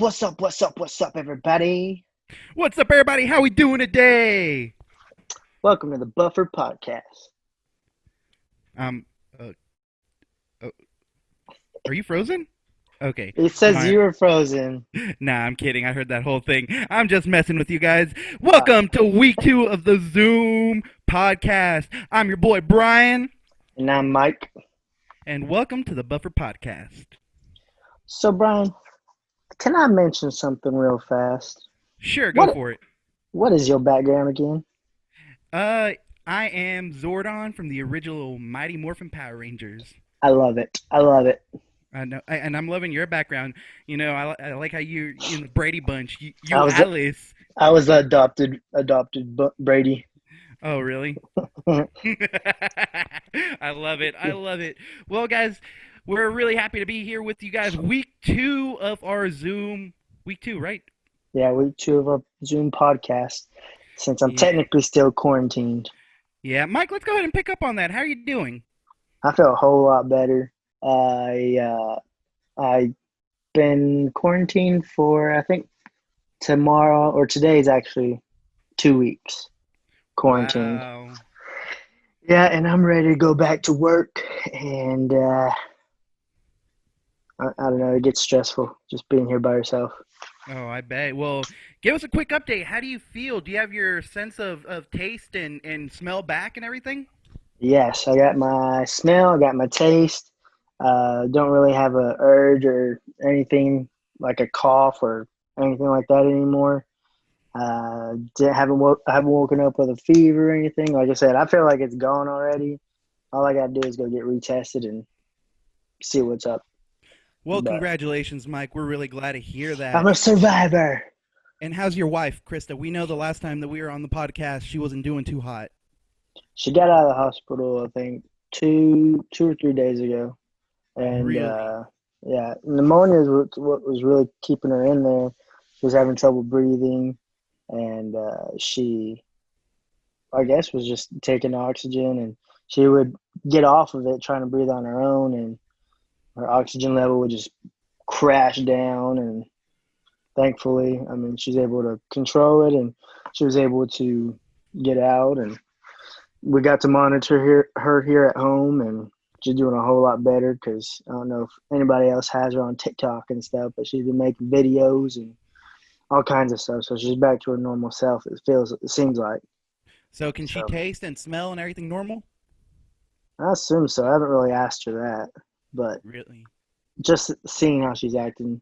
up? What's up, everybody? What's up, everybody? How we doing today? Welcome to the Buffer Podcast. Um, uh, uh, are you frozen? Okay, It says my you were frozen. nah, I'm kidding. I heard that whole thing. I'm just messing with you guys. Uh, Welcome to week 2 of the Zoom podcast. I'm your boy Brian, and I'm Mike. and welcome to the Buffer Podcast. So, Brian, can I mention something real fast? Sure, go What for it. What is your background again? Uh, I am Zordon from the original Mighty Morphin Power Rangers. I love it. I love it. I know, and I'm loving your background. You know, I like how you in the Brady Bunch. I You was Alice. I was adopted Brady. Oh, really? I love it. I love it. Well, guys, we're really happy to be here with you guys. Week 2 of our Zoom. Week 2, right? Yeah, week 2 of our Zoom podcast. Since I'm Yeah. technically still quarantined, Yeah. Mike, let's go ahead and pick up on that. How are you doing? I feel a whole lot better. I been quarantined for I think tomorrow or today is actually 2 weeks quarantined. Wow. Yeah, and I'm ready to go back to work. And I don't know, it gets stressful just being here by yourself. Oh, I bet. Well, give us a quick update. How do you feel? Do you have your sense of taste and smell back and everything? Yes, I got my smell, I got my taste. Don't really have a urge or anything like a cough or anything like that anymore. I haven't woken up with a fever or anything. Like I said, I feel like it's gone already. All I gotta do is go get retested and see what's up. Well, But congratulations, Mike. We're really glad to hear I'm that. a survivor. And how's your wife, Krista? We know the last time that we were on the podcast, she wasn't doing too hot. She got out of the hospital, I think, two or 3 days ago, and Really? yeah, pneumonia is what was really keeping her in there. She was having trouble breathing, and she, I guess, was just taking oxygen, and she would get off of it trying to breathe on her own, and her oxygen level would just crash down. And thankfully, I mean, she's able to control it, and she was able to get out, and we got to monitor her here at home, and she's doing a whole lot better because I don't know if anybody else has her on TikTok and stuff, but she's been making videos and all kinds of stuff. So she's back to her normal self. It seems like. So can she So taste and smell and everything normal? I assume so. I haven't really asked her that, but Really? just seeing how she's acting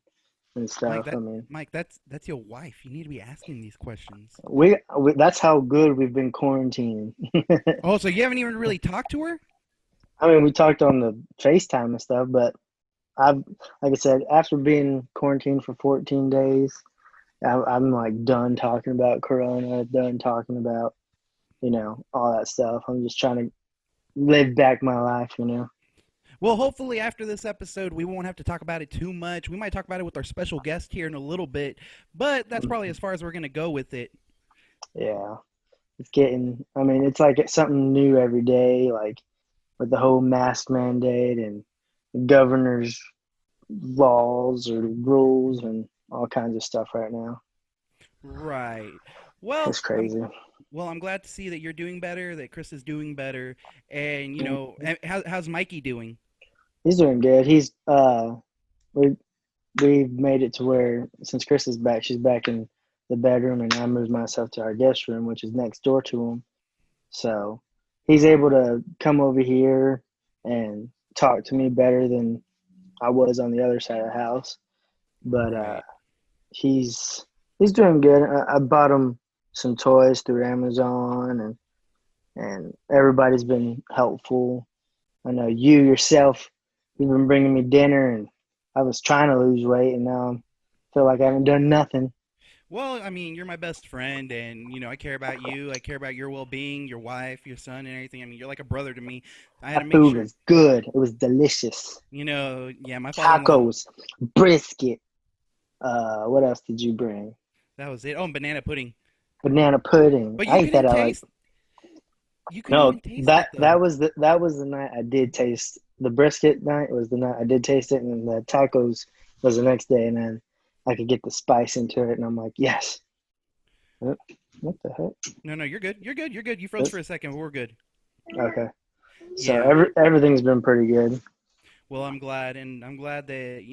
and Mike, stuff. I mean, that's your wife. You need to be asking these questions. we that's how good we've been quarantining. Oh, so you haven't even really talked to her? I mean, we talked on the FaceTime and stuff, but I've, like I said, after being quarantined for 14 days, I'm like done talking about Corona, done talking about, all that stuff. I'm just trying to live back my life. Well, hopefully after this episode, we won't have to talk about it too much. We might talk about it with our special guest here in a little bit, but that's probably as far as we're going to go with it. Yeah, I mean, it's like it's something new every day, like with the whole mask mandate and the governor's laws or rules and all kinds of stuff right now. Right. Well, It's crazy. I'm glad to see that you're doing better, that Chris is doing better, and how's Mikey doing? He's doing good. We we've made it to where since Chris is back, she's back in the bedroom, and I moved myself to our guest room, which is next door to him. So he's able to come over here and talk to me better than I was on the other side of the house. But Right. he's he's doing good. I bought him some toys through Amazon, and everybody's been helpful. I know you yourself, you've been bringing me dinner, and I was trying to lose weight, and now I feel like I haven't done nothing. Well, I mean, you're my best friend, and I care about you. I care about your well-being, your wife, your son, and everything. I mean, you're like a brother to me. I had to That make food sure, was good. It was delicious. yeah, my father-in-law. Tacos, brisket. What else did you bring? That was it. Oh, and banana pudding. Banana pudding. But I ate that at like you couldn't no. even taste it That though. was the night I did taste the brisket night was the night I did taste it, and the tacos was the next day, and then I could get the spice into it, and I'm like, yes. What the heck? No, no, you're good. You're good. You're good. You froze for This? a second, but we're good. Okay. So Yeah. everything's been pretty good. Well, I'm glad, and I'm glad that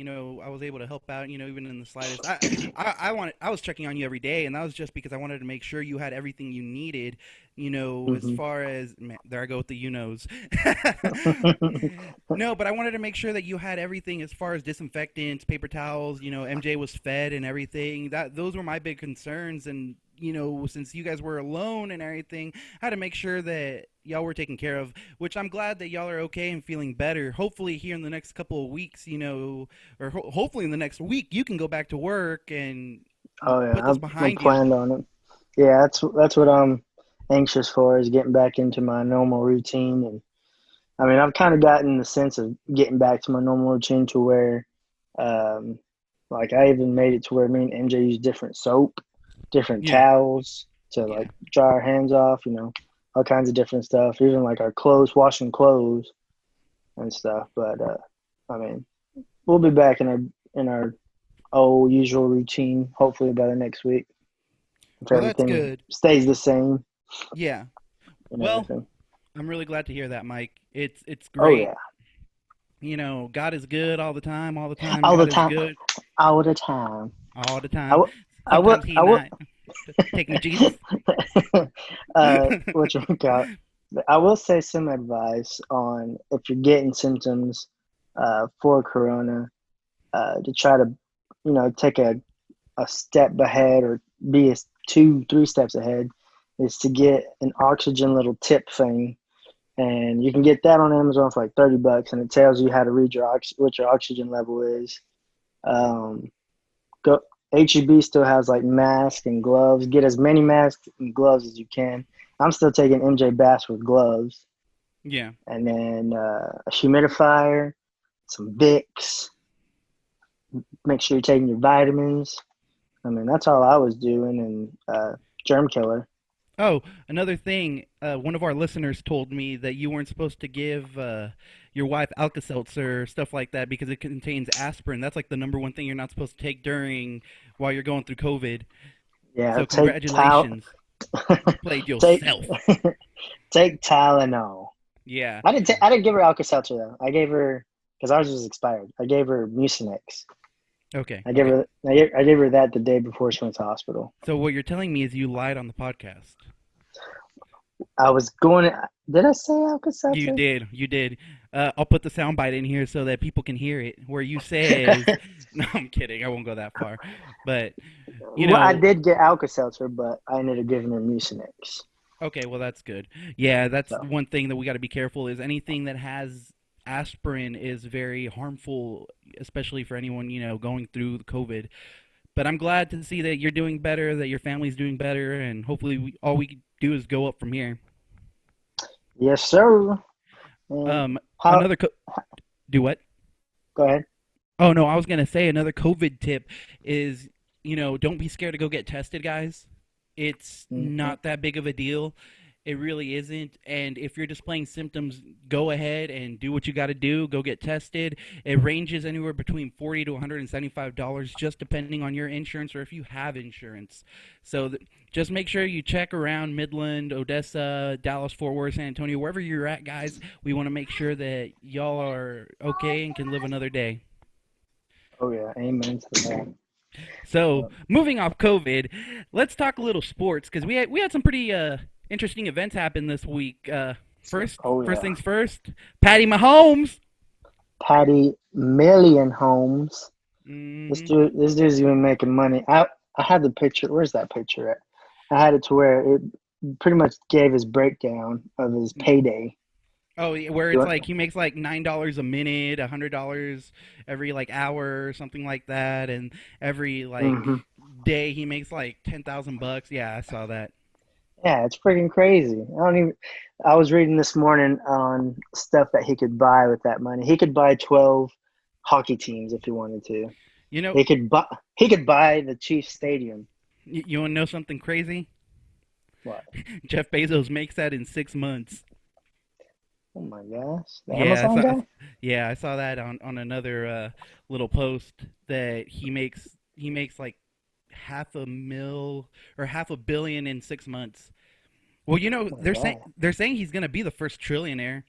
I was able to help out. Even in the slightest. I was checking on you every day, and that was just because I wanted to make sure you had everything you needed. As Hmm. far as man, there I go with the knows. No, but I wanted to make sure that you had everything as far as disinfectants, paper towels. MJ was fed and everything. Those were my big concerns, and since you guys were alone and everything, I had to make sure that y'all were taken care of. Which I'm glad that y'all are okay and feeling better. Hopefully, here in the next couple of weeks, or hopefully in the next week, you can go back to work and Oh yeah, put this I'm behind you. planned on it. Yeah, that's what I'm anxious for is getting back into my normal routine. And I mean, I've kind of gotten the sense of getting back to my normal routine to where, um, like I even made it to where me and MJ use different soap, different Yeah, towels to like yeah. dry our hands off. All kinds of different stuff. Even like our clothes, washing clothes and stuff. But I mean, we'll be back in our old usual routine hopefully by the next week if Well, that's everything good. stays the same Yeah. and Well, everything. I'm really glad to hear that, Mike. It's Oh great. yeah, God is good all the time. All the time, all the God is time, good all the time. all the I time. will, I will, Sometimes he I will. not. Take me, Jesus. What you got? I will say some advice on if you're getting symptoms for corona to try to take a step ahead or be a 2 3 steps ahead is to get an oxygen little tip thing, and you can get that on Amazon for like $30, and it tells you how to read what your oxygen level is. Um, go HEB still has like masks and gloves. Get as many masks and gloves as you can. I'm still taking MJ Bass with gloves, Yeah. and then a humidifier, some Vicks. Make sure you're taking your vitamins. I mean, that's all I was doing, and germ killer. Oh, another thing. One of our listeners told me that you weren't supposed to give your wife Alka-Seltzer, stuff like that, because it contains aspirin. That's like the number one thing you're not supposed to take during while you're going through COVID. Yeah, So congratulations. You played take yourself. take Tylenol. Yeah. I didn't give her Alka Seltzer though. I gave her because ours was expired. I gave her Mucinex. Okay. I gave Okay. her I gave her that the day before she went to hospital. So what you're telling me is you lied on the podcast. I was going. Did I say Alka You Seltzer? did. You did. I'll put the soundbite in here so that people can hear it. Where you says, "No, I'm kidding. I won't go that far." But you Well, I know, did get Alka Seltzer, but I ended up giving her Mucinex. okay. Well, that's good. Yeah, that's So one thing that we got to be careful. Is anything that has aspirin is very harmful, especially for anyone going through the COVID. But I'm glad to see that you're doing better, that your family's doing better, and hopefully all we can do is go up from here. yes, sir. And how? Another do what? Go ahead. Oh no, I was gonna say another COVID tip is, don't be scared to go get tested, guys. It's Hmm. not that big of a deal. It really isn't. And if you're displaying symptoms, go ahead and do what you got to do. Go get tested. It ranges anywhere between $40 to $175, just depending on your insurance or if you have insurance. So just make sure you check around Midland, Odessa, Dallas, Fort Worth, San Antonio, wherever you're at, guys. We want to make sure that y'all are okay and can live another day. Oh yeah, amen to that. So, moving off COVID, let's talk a little sports because we had some pretty interesting events happen this week. Oh First yeah, things first, Patty Mahomes. Patty Million Homes. Hmm. This dude's even making money. I had the picture. Where's that picture at? I had it to where it pretty much gave his breakdown of his payday. Oh, yeah, where You it's want, like he makes like $9 a minute, $100 every like hour or something like that, and every like hmm. day he makes like 10,000 bucks. Yeah, I saw that. Yeah, it's freaking crazy. I don't even. I was reading this morning on stuff that he could buy with that money. He could buy 12 hockey teams if he wanted to. You know, He could buy the Chiefs Stadium. you want to know something crazy? What? Jeff Bezos makes that in 6 months. Oh my gosh, the Yeah, I Amazon saw. guy. Yeah, I saw that on another little post that he makes. he makes like half a billion in 6 months. Well, Oh my God, they're saying he's gonna be the first trillionaire.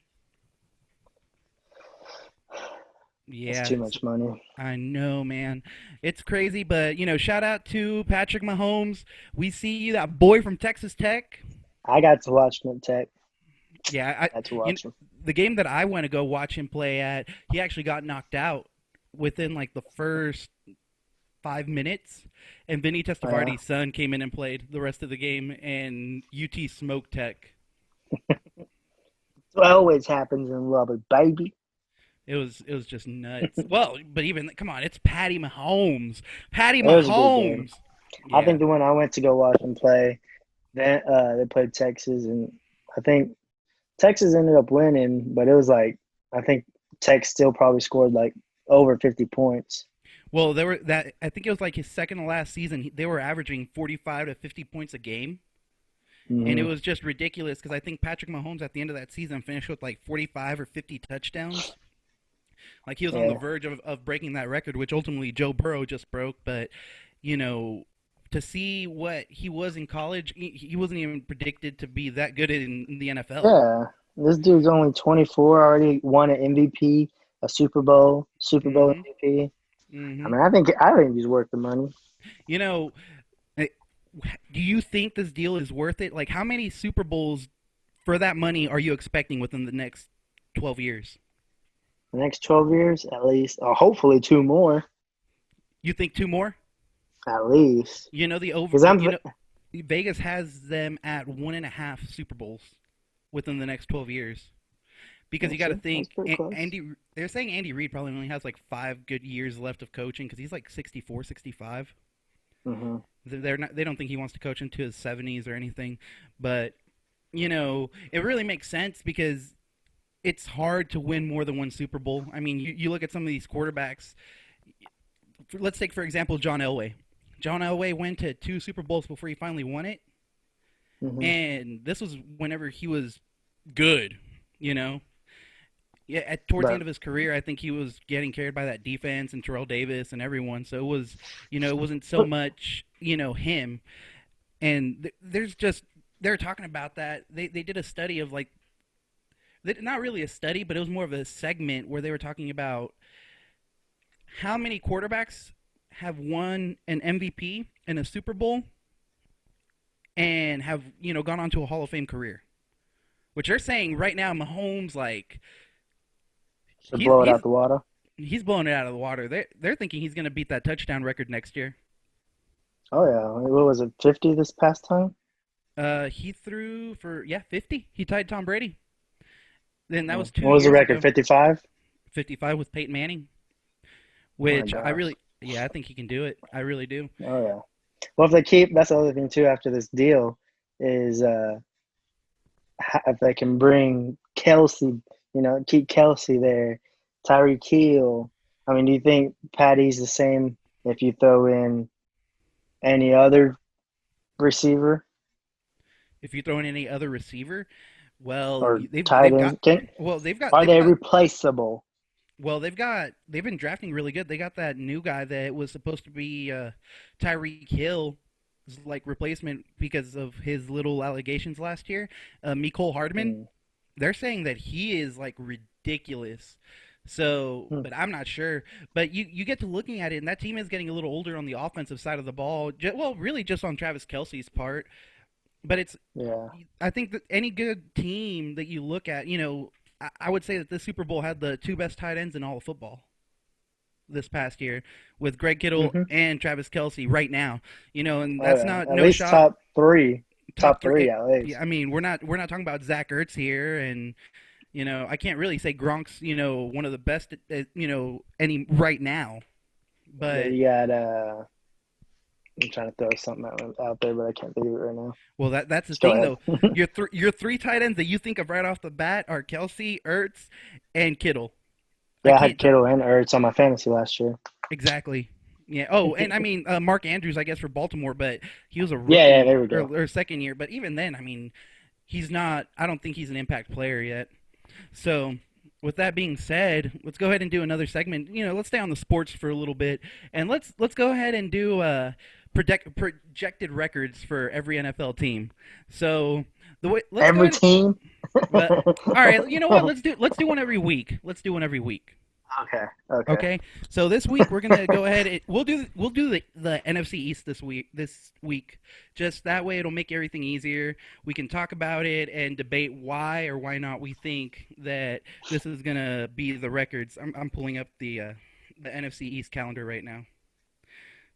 that's Yeah, too much money. I know, man. It's crazy, but shout out to Patrick Mahomes. We see you, that boy from Texas Tech. I got to watch Mint Tech. Yeah, Got to you know, watch him. the game that I went to go watch him play at, he actually got knocked out within like the first 5 minutes, and Vinny Yeah, Testavardi's son came in and played the rest of the game, and UT smoked Tech. it always happens in Lubbock, baby. It was just nuts. Well, but even come on, it's Patty Mahomes. Patty It was a good game. Mahomes. I think Yeah. the one I went to go watch them play, then they played Texas, and I think Texas ended up winning, but it was like I think Tech still probably scored like over 50 points. Well, there were that. I think it was like his second to last season. They were averaging 45 to 50 points a game, and it Hmm. was just ridiculous because I think Patrick Mahomes at the end of that season finished with like 45 or 50 touchdowns. Like he was on the Yeah, verge of breaking that record, which ultimately Joe Burrow just broke. But you know, to see what he was in college, he wasn't even predicted to be that good in the NFL. yeah. This dude's only 24, already won an MVP, a Super Bowl Mm-hmm. MVP. I Mm-hmm. mean, I think he's worth the money. You know, eh, do you think this deal is worth it? Like, how many Super Bowls for that money are you expecting within the next 12 years? The next 12 years, at least, or hopefully two more, You think two more? at least. The over. Because I'm, Vegas has them at 1.5 Super Bowls within the next 12 years. Because you got to that's think, pretty close. Andy. They're saying Andy Reid probably only has like 5 good years left of coaching because he's like 64, 65. Hmm. They're not. They don't think he wants to coach into his 70s or anything. But it really makes sense because it's hard to win more than one Super Bowl. I mean, you look at some of these quarterbacks. Let's take, for example, John Elway. John Elway went to 2 Super Bowls before he finally won it. Hmm. And this was whenever he was good, you know? Yeah, towards the end But of his career, I think he was getting carried by that defense and Terrell Davis and everyone. So it wasn't so much, him. And there's just, they're talking about that. They did a study of like, not really a study, but it was more of a segment where they were talking about how many quarterbacks have won an MVP and a Super Bowl and have gone on to a Hall of Fame career. Which they're saying right now, Mahomes like to he's blow it he's out the water. he's blowing it out of the water. They're thinking he's going to beat that touchdown record next year. Oh yeah, what was it, 50 this past time? He threw for 50. He tied Tom Brady. Then that was two What was the years record? ago. 55. 55 with Peyton Manning, Oh my which I gosh. really I think he can do it. I really do. Oh yeah. Well, if they keep, that's the other thing too. After this deal, is if they can bring Kelsey, keep Kelsey there, Tyreek Hill. I mean, do you think Patty's the same if you throw in any other receiver If you throw in any other receiver, well, or they've tight they've ends? got well Are they replaceable? they've been drafting really good. They got that new guy that was supposed to be Tyreek Hill like replacement because of his little allegations last year. Mecole Hardman. Hmm. They're saying that he is like ridiculous. So, Hmm. but I'm not sure. But you get to looking at it, and that team is getting a little older on the offensive side of the ball. Well, really just on Travis Kelsey's part. But Yeah. I think that any good team that you look at, I would say that this Super Bowl had the two best tight ends in all of football this past year with Greg Kittle Hmm. and Travis Kelsey right now. And Oh that's yeah. not At no least shot top three. top Top three. three at least. Yeah, I mean, we're not talking about Zach Ertz here, and I can't really say Gronk's one of the best any right now, Yeah, but you got I'm trying to throw something out there, but I can't think of it right now. well that's the Just go thing ahead. though. Your three tight ends that you think of right off the bat are Kelsey, Ertz, and Kittle. I Yeah, I had can't Kittle and Ertz on my fantasy last year. exactly. Yeah. Oh, and I mean Mark Andrews, I guess for Baltimore, but he was a Yeah, yeah, rookie there we go. or second year. But even then, I mean, he's not. I don't think he's an impact player yet. So, with that being said, let's go ahead and do another segment. Let's stay on the sports for a little bit, and let's go ahead and do projected records for every NFL team. So let's go Every ahead. team. But all right, you know what? Let's do one every week. Let's do one every week. Okay. Okay. Okay. So this week we're gonna go ahead. We'll do the NFC East this week. This week, just that way it'll make everything easier. We can talk about it and debate why or why not we think that this is gonna be the records. I'm pulling up the NFC East calendar right now I can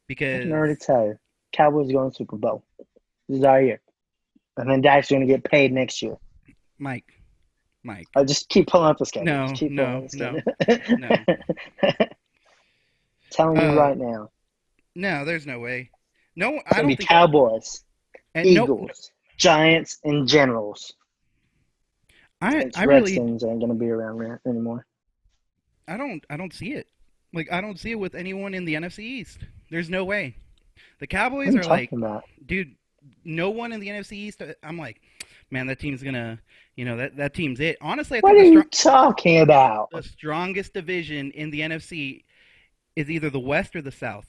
because already tell you, Cowboys going Super Bowl. This is our year, and then Dak's going to get paid next year. Mike, Mike. I'll just keep pulling up the schedule. No, Just keep pulling up no, the schedule. no, no. Telling you Uh, right now, no. There's no way. No, it's I going to don't be think. Cowboys, And no, Eagles, Giants, and Generals. I It's really Redskins ain't going to be around there anymore. I don't see it. Like I don't see it with anyone in the NFC East. There's no way. The What Cowboys are you are like, talking about? dude, no one in the NFC East. I'm like, man, that team's gonna, that team's it. Honestly, I What think are you talking about? the strongest division in the NFC is either the West or the South.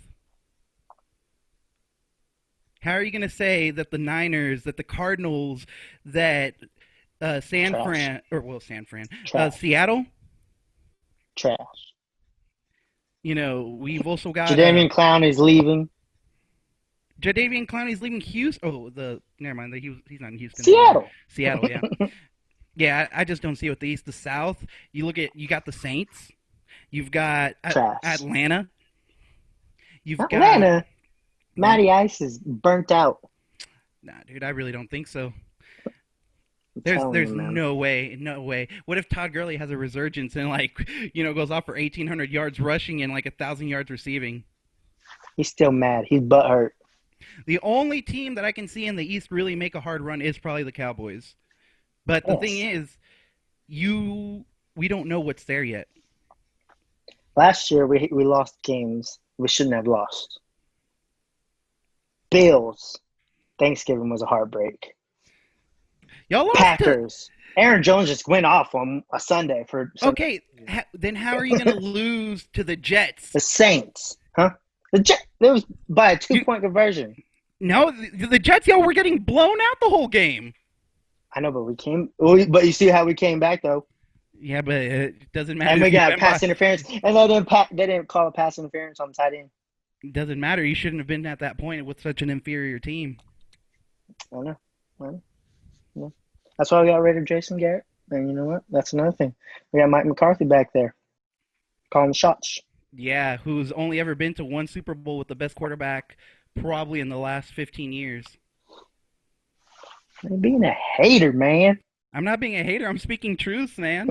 How are you gonna say that the Niners, that the Cardinals, that Trash. San Fran, Trash. Seattle? Trash. We've also got Jadeveon Clown is leaving. Jadeveon Clowney's leaving Houston. Oh, never mind. He's not in Houston anymore. Seattle. Seattle, yeah, yeah. I just don't see it with the East, the South. You got the Saints. You've got Trash. Atlanta. You've got Atlanta. yeah. Matty Ice is burnt out. Nah, dude, I really don't think so. I'm There's telling you, there's man. no way, no way. What if Todd Gurley has a resurgence and goes off for 1,800 yards rushing and like 1,000 yards receiving? He's still mad. He's butthurt. The only team that I can see in the East really make a hard run is probably the Cowboys. But the thing Yes. is, we don't know what's there yet. Last year we lost games we shouldn't have lost. Bills. Thanksgiving was a heartbreak. Y'all lost to Packers. Aaron Jones just went off on a Sunday for some okay. Then how are you going to lose to the Jets? the Saints. Huh? It was by a You, 2-point conversion. no, the Jets, y'all were getting blown out the whole game. I know, but but you see how we came back though. Yeah, but it doesn't matter And if we you've got been pass interference. And they didn't call a pass interference on the tight end. It doesn't matter. You shouldn't have been at that point with such an inferior team. I know. I know. Yeah. That's why we got rid of Jason Garrett. And you know what? That's another thing. We got Mike McCarthy back there calling the shots. Yeah, who's only ever been to one Super Bowl with the best quarterback probably in the last 15 years. You're being a hater, man. I'm not being a hater. I'm speaking truth, man.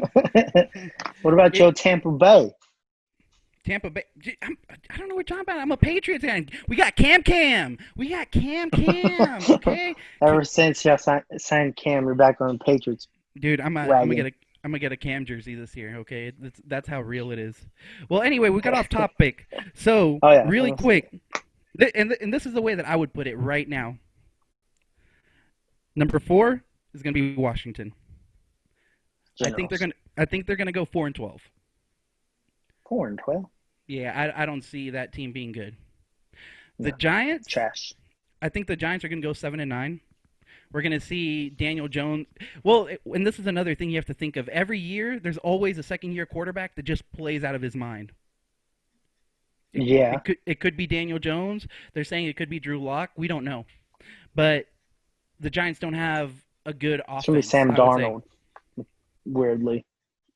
What about It, your Tampa Bay? Tampa Bay. I don't know what you're talking about. I'm a Patriots fan. We got Cam Cam. We got Cam Cam. Okay, Ever since y'all signed Cam, we're back on the Patriots dude. wagon. I'm gonna get a Cam jersey this year. Okay, that's how real it is. Well, anyway, we got off topic. So Oh, yeah. really quick, and this is the way that I would put it right now. Number 4 is gonna be Washington. Generals. I think they're gonna go 4-12. 4-12. Yeah, I don't see that team being good. The No. Giants, Trash. I think the Giants are going to go 7-9. We're going to see Daniel Jones. Well, and this is another thing you have to think of. Every year, there's always a second-year quarterback that just plays out of his mind. Yeah. It could be Daniel Jones. They're saying it could be Drew Lock. We don't know, but the Giants don't have a good It's going to be offense. Sam I would say. Darnold, weirdly.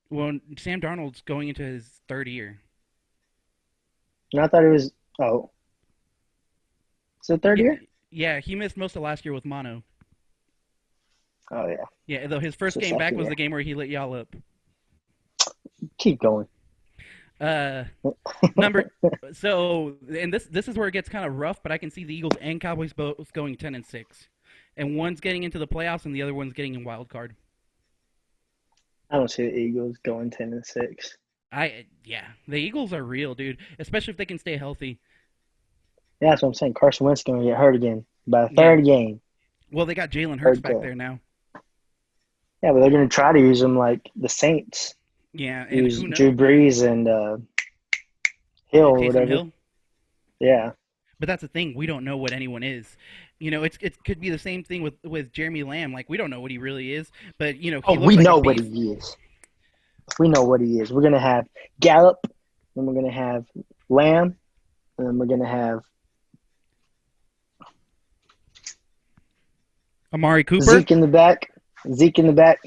Well, Sam Darnold's going into his third year. No, I thought it was – oh. Is it third year? Yeah, he missed most of last year with mono. Oh, yeah. Yeah, though his first It's the game back second was year. the game where he lit y'all up. Keep going. Number so, and this is where it gets kind of rough, but I can see the Eagles and Cowboys both going 10-6, and one's getting into the playoffs and the other one's getting a wild card. I don't see the Eagles going 10-6. Yeah, the Eagles are real, dude. Especially if they can stay healthy. Yeah, that's what I'm saying. Carson Wentz is going to get hurt again by the Yeah. third game. Well, they got Jalen Hurts Third back game. there now. Yeah, but they're going to try to use him like the Saints. Yeah, and Use who Drew knows? Brees and Hill or Taysom whatever. Hill. Yeah. But that's the thing. We don't know what anyone is. It could be the same thing with Jeremy Lamb. Like we don't know what he really is, but Oh, he we looks like a know what beast. he is. We know what he is. We're gonna have Gallup, and we're gonna have Lamb, and then we're gonna have Amari Cooper. Zeke in the back. Zeke in the back,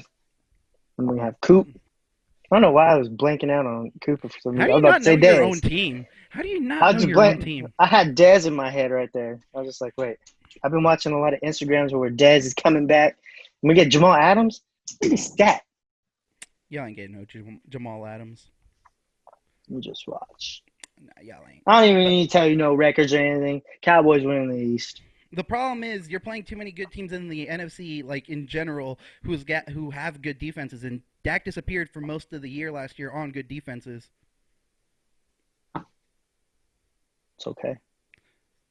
and we have Coop. I don't know why I was blanking out on Cooper for some How reason. do I was you about not to know say your own Dez. team? How do you not I know just your own blank. team? I had Dez in my head right there. I was just like, wait. I've been watching a lot of Instagrams where Dez is coming back. And we get Jamal Adams. Look at his stat. Y'all ain't getting no Jamal Adams. Let me just watch. Nah, y'all ain't. I don't even But need to tell you no records or anything. Cowboys winning the East. the problem is you're playing too many good teams in the NFC, like in general, who have good defenses. And Dak disappeared for most of the year last year on good defenses. It's okay.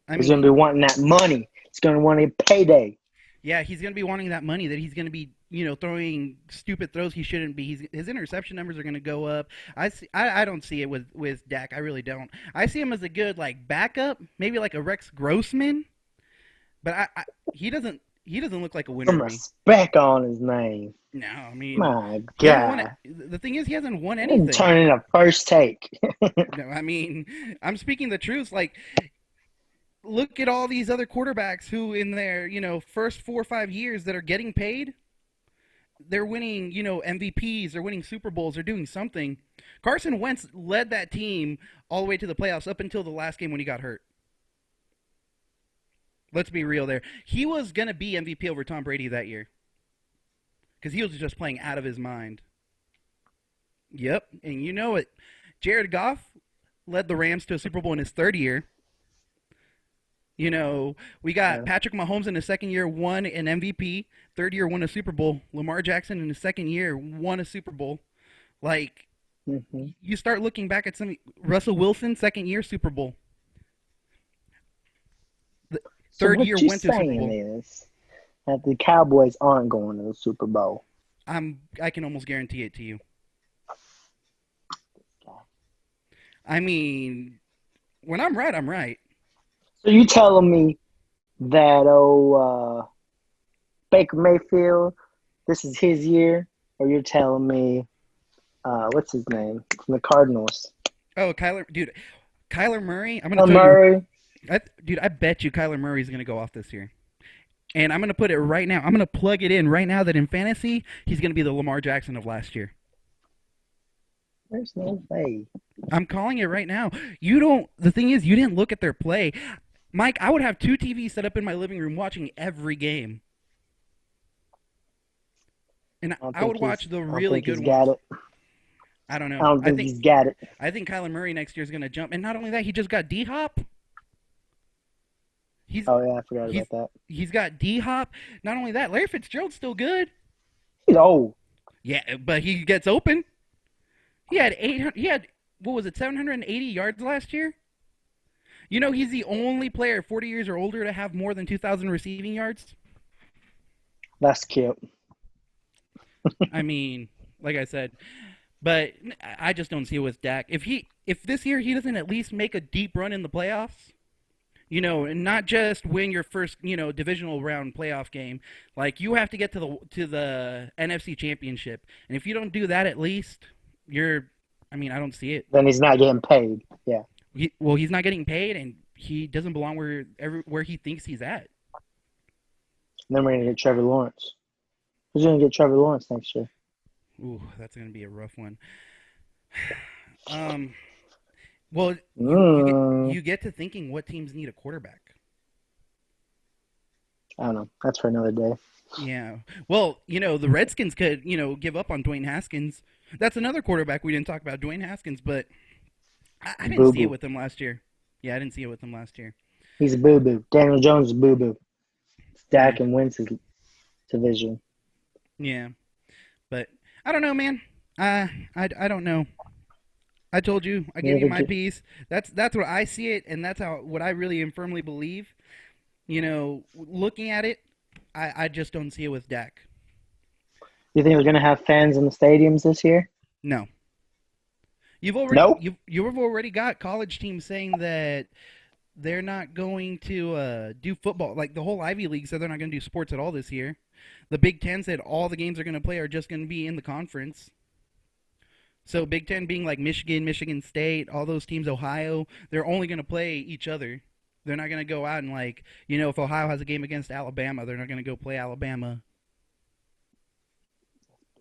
I He's going to be mean, wanting that money. He's going to want a payday. yeah, he's going to be wanting that money that he's going to be, throwing stupid throws he shouldn't be. His interception numbers are going to go up. I don't see it with Dak. I really don't. I see him as a good like backup, maybe like a Rex Grossman, but he doesn't look like a winner Some to me. respect on his name. No, I mean, My he hasn't won it. God. The thing is, he hasn't won I'm anything. turning a first take. No, I mean, I'm speaking the truth. Like, look at all these other quarterbacks who, in their first 4 or 5 years, that are getting paid. They're winning, MVPs. They're winning Super Bowls. They're doing something. Carson Wentz led that team all the way to the playoffs up until the last game when he got hurt. Let's be real there. He was going to be MVP over Tom Brady that year because he was just playing out of his mind. Yep, and you know it. Jared Goff led the Rams to a Super Bowl in his third year. We got Yeah. Patrick Mahomes in his second year won an MVP. Third year won a Super Bowl. Lamar Jackson in his second year won a Super Bowl. Like, Mm-hmm. you start looking back at some Russell Wilson second year Super Bowl. The So third what year you went to a Super saying Bowl. is that the Cowboys aren't going to the Super Bowl. I can almost guarantee it to you. I mean, when I'm right, I'm right. So you telling me that Baker Mayfield, this is his year, or you're telling me what's his name from the Cardinals? Oh, Kyler Murray. I'm gonna Oh, tell you, Murray. dude. I bet you Kyler Murray's gonna go off this year. And I'm going to put it right now. I'm going to plug it in right now that in fantasy, he's going to be the Lamar Jackson of last year. There's no way. I'm calling it right now. The thing is, you didn't look at their play. Mike, I would have 2 TVs set up in my living room watching every game. And I would watch the really good he's ones. got it. I don't I know. don't think he's got it. I think Kyler Murray next year is going to jump. And not only that, he just got D-Hop. Oh yeah, I forgot He's about that. he's got D-Hop. Not only that, Larry Fitzgerald's still good. He's old. Yeah, but he gets open. He had 800. He had what was it, 780 yards last year? He's the only player 40 years or older to have more than 2,000 receiving yards. That's cute. I mean, like I said, but I just don't see it with Dak. If this year he doesn't at least make a deep run in the playoffs, and not just win your first, divisional round playoff game. Like you have to get to the NFC Championship, and if you don't do that, at least I don't see it. Then he's not getting paid. Yeah. He's not getting paid, and he doesn't belong where he thinks he's at. And then we're gonna get Trevor Lawrence. Who's gonna get Trevor Lawrence next year? Ooh, that's gonna be a rough one. Well, you get to thinking what teams need a quarterback. I don't know. That's for another day. Yeah. Well, the Redskins could, give up on Dwayne Haskins. That's another quarterback we didn't talk about, Dwayne Haskins, but I didn't see it with him last year. Yeah, I didn't see it with him last year. He's a boo-boo. Daniel Jones is a boo-boo. Dak and Wentz's division. Yeah. But I don't know, man. I don't know. I told you. I gave you my piece. That's what I see it, and that's what I really and firmly believe. Looking at it, I just don't see it with Dak. You think we're going to have fans in the stadiums this year? No. Nope. You've already got college teams saying that they're not going to do football. Like the whole Ivy League said they're not going to do sports at all this year. The Big Ten said all the games they're going to play are just going to be in the conference. So Big Ten being like Michigan, Michigan State, all those teams, Ohio, they're only going to play each other. They're not going to go out and like, if Ohio has a game against Alabama, they're not going to go play Alabama.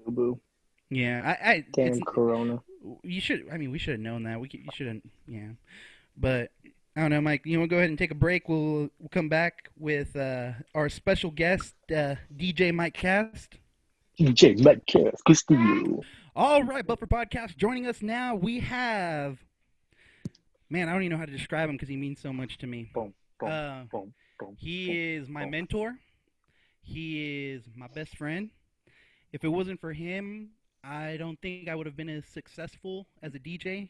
Boo boo. Yeah, it's Damn Corona. you should. I mean, we should have known that. You shouldn't. Yeah, but I don't know, Mike. You want to go ahead and take a break? We'll come back with our special guest, DJ Mike Cast. DJ Metcalf Castillo. All right, Buffer Podcast. Joining us now, we have. Man, I don't even know how to describe him because he means so much to me. Boom, boom, Uh, boom, boom. he is my mentor. He is my best friend. If it wasn't for him, I don't think I would have been as successful as a DJ.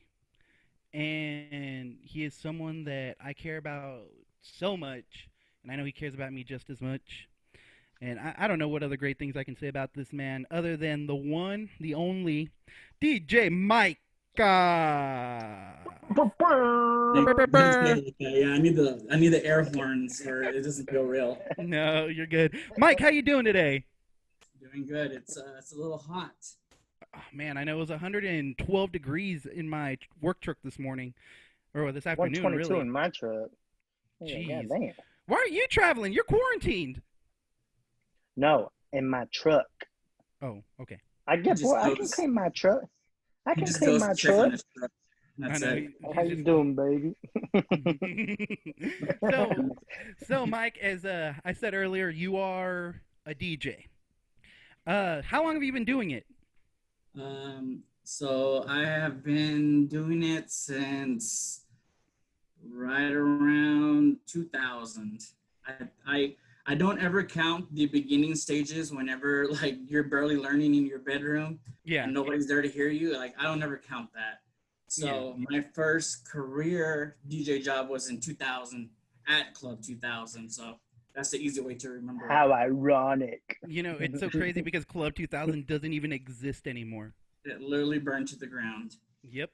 And he is someone that I care about so much, and I know he cares about me just as much. And I don't know what other great things I can say about this man other than the one, the only DJ Mike. Thanks, yeah, I need the air horns, or it doesn't feel real. No, you're good. Mike, how you doing today? Doing good. It's a little hot. Oh, man, I know it was 112 degrees in my work truck this morning, or this afternoon, 122 really. in my truck. Oh, Jeez. God damn. Why aren't you traveling? You're quarantined. No, in my truck. Oh, okay. I can claim my truck. I He can just claim goes my to check on truck. his truck. That's I know. it. How you doing, baby? so Mike, as I said earlier, you are a DJ. How long have you been doing it? So I have been doing it since right around 2000. I don't ever count the beginning stages whenever like you're barely learning in your bedroom Yeah. and nobody's there to hear you. Like I don't ever count that. So my first career DJ job was in 2000 at Club 2000. So that's the easy way to remember. How ironic. It's so crazy because Club 2000 doesn't even exist anymore. It literally burned to the ground. Yep.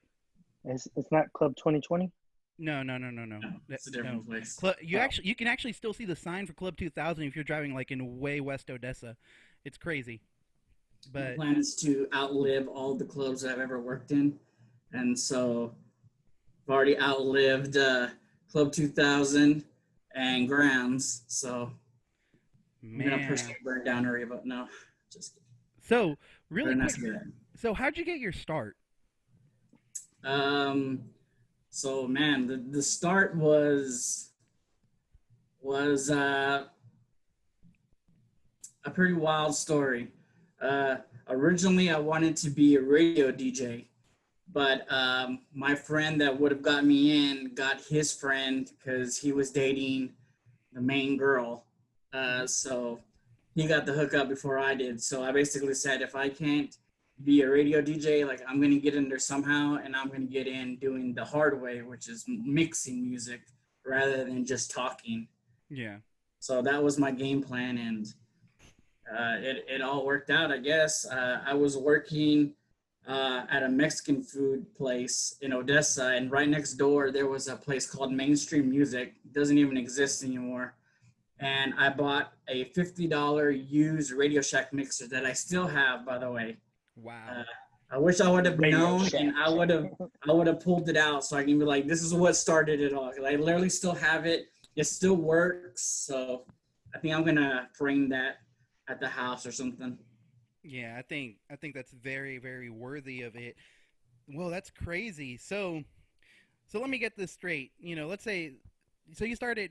It's not Club 2020? No. No, it's a different place. You can actually still see the sign for Club 2000 if you're driving like in way west Odessa. It's crazy. But my plan is to outlive all the clubs that I've ever worked in, and so I've already outlived Club 2000 and Grounds. So I'm gonna push the burn down area, but no, just kidding. So really quick, good. So how'd you get your start? So man, the start was a pretty wild story. Originally, I wanted to be a radio DJ, but my friend that would have got me in got his friend because he was dating the main girl. So he got the hookup before I did. So I basically said, if I can't be a radio DJ, like I'm going to get in there somehow, and I'm going to get in doing the hard way, which is mixing music rather than just talking. Yeah. So that was my game plan, and it all worked out, I guess. I was working at a Mexican food place in Odessa, and right next door there was a place called Mainstream Music. It doesn't even exist anymore. And I bought a $50 used Radio Shack mixer that I still have, by the way. Wow. I wish I would have known, and I would have pulled it out so I can be like, this is what started it all. I literally still have it. It still works. So I think I'm gonna frame that at the house or something. Yeah, I think that's very, very worthy of it. Well, that's crazy. So let me get this straight. Let's say you started.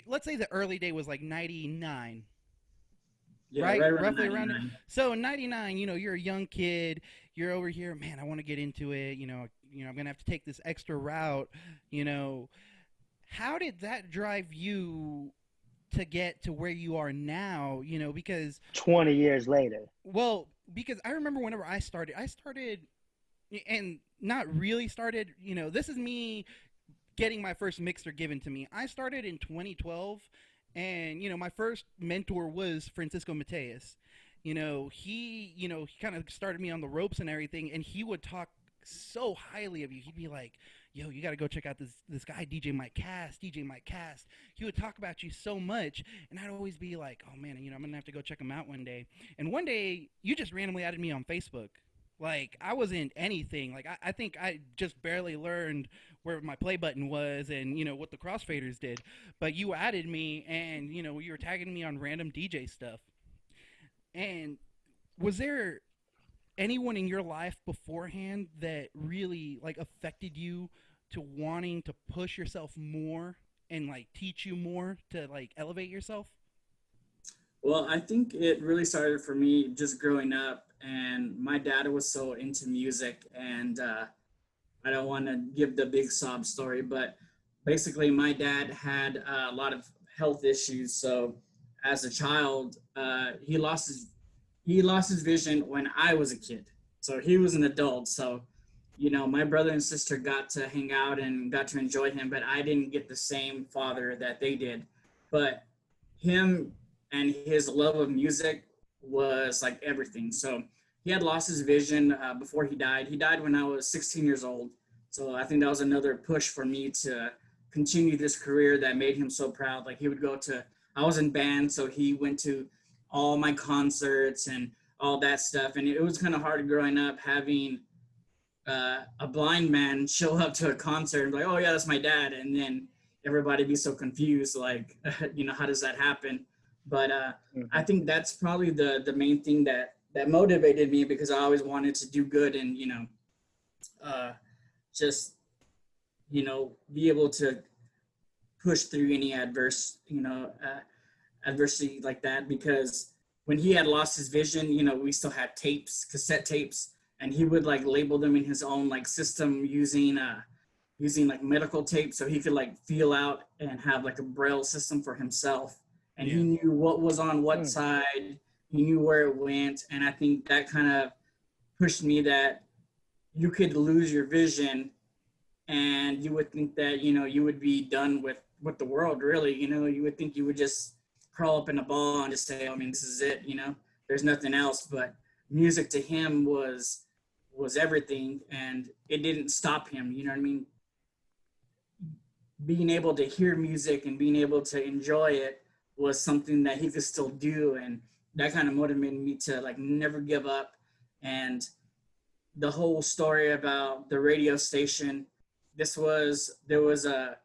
Let's say the early day was like 99. Yeah, right? Roughly 99. around. So in 99, you're a young kid. You're over here, man. I want to get into it. I'm gonna have to take this extra route. How did that drive you to get to where you are now? Because 20 years later. Well, because I remember whenever I started, and not really started. This is me getting my first mixer given to me. I started in 2012. And, my first mentor was Francisco Mateus. He kind of started me on the ropes and everything, and he would talk so highly of you. He'd be like, "Yo, you got to go check out this guy, DJ MIKEKAST, DJ MIKEKAST." He would talk about you so much, and I'd always be like, "Oh man, I'm gonna have to go check him out one day." And one day, you just randomly added me on Facebook. Like I wasn't anything. Like I think I just barely learned where my play button was and what the crossfaders did. But you added me, and you were tagging me on random DJ stuff. And was there anyone in your life beforehand that really like affected you to wanting to push yourself more and like teach you more to like elevate yourself? Well, I think it really started for me just growing up, and my dad was so into music, and I don't want to give the big sob story, but basically, my dad had a lot of health issues. So, as a child, he lost his vision when I was a kid. So he was an adult. So, my brother and sister got to hang out and got to enjoy him, but I didn't get the same father that they did. But him and his love of music was like everything. So he had lost his vision before he died. He died when I was 16 years old. So I think that was another push for me to continue this career that made him so proud. Like he would go to, I was in band, so he went to all my concerts and all that stuff. And it was kind of hard growing up having a blind man show up to a concert and be like, oh yeah, that's my dad. And then everybody be so confused, like, how does that happen? But I think that's probably the main thing that motivated me, because I always wanted to do good and, just, be able to push through any adversity like that. Because when he had lost his vision, we still had tapes, cassette tapes, and he would like label them in his own like system using like medical tape, so he could like feel out and have like a braille system for himself. And he knew what was on what side, he knew where it went. And I think that kind of pushed me, that you could lose your vision and you would think that, you would be done with the world, really. You would think you would just crawl up in a ball and just say, I mean, this is it, there's nothing else. But music to him was everything, and it didn't stop him. You know what I mean? Being able to hear music and being able to enjoy it was something that he could still do, and that kind of motivated me to like never give up. And the whole story about the radio station, there was a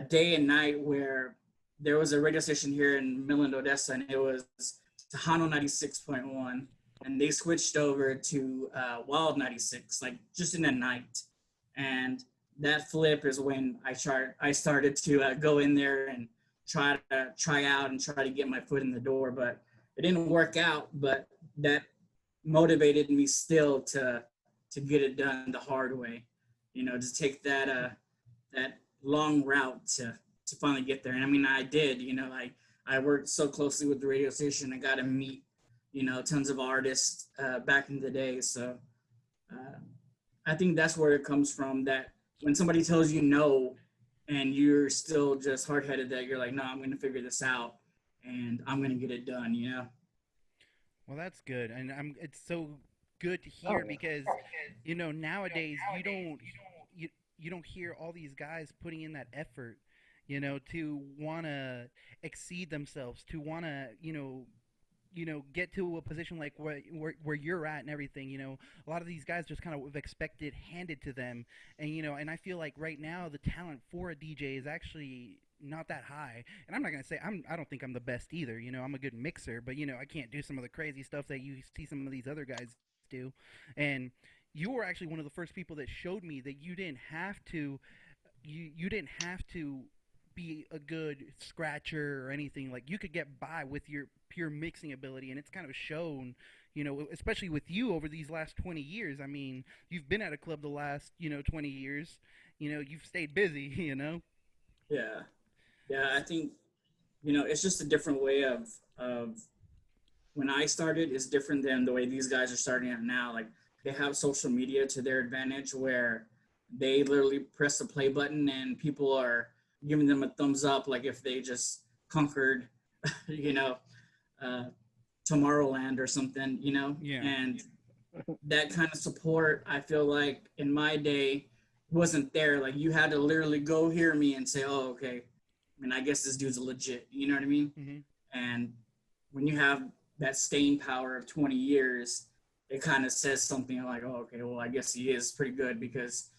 day and night where there was a radio station here in Midland, Odessa, and it was Tejano 96.1, and they switched over to Wild 96, like just in a night. And that flip is when I started to go in there and try out and try to get my foot in the door. But it didn't work out, but that motivated me still to get it done the hard way, to take that long route to finally get there. And I mean, I did. I worked so closely with the radio station. I got to meet tons of artists back in the day. So I think that's where it comes from, that when somebody tells you no and you're still just hard-headed, that you're like, no, I'm going to figure this out and I'm going to get it done, Well, that's good, and it's so good to hear, because nowadays you don't hear all these guys putting in that effort, to want to exceed themselves, to want to get to a position like where you're at and everything. A lot of these guys just kind of expected handed to them, and I feel like right now the talent for a DJ is actually not that high. And I'm not gonna say I don't think I'm the best either. I'm a good mixer, but I can't do some of the crazy stuff that you see some of these other guys do. And you were actually one of the first people that showed me that you didn't have to be a good scratcher or anything. Like you could get by with your pure mixing ability, and it's kind of shown, especially with you over these last 20 years. I mean, you've been at a club the last 20 years. You've stayed busy. Yeah, I think it's just a different way of when I started is different than the way these guys are starting out now. Like they have social media to their advantage, where they literally press the play button and people are giving them a thumbs up, like if they just conquered, Tomorrowland or something, Yeah. And that kind of support, I feel like in my day wasn't there. Like you had to literally go hear me and say, oh, okay. I mean, I guess this dude's legit. You know what I mean? Mm-hmm. And when you have that staying power of 20 years, it kind of says something like, oh, okay, well, I guess he is pretty good, because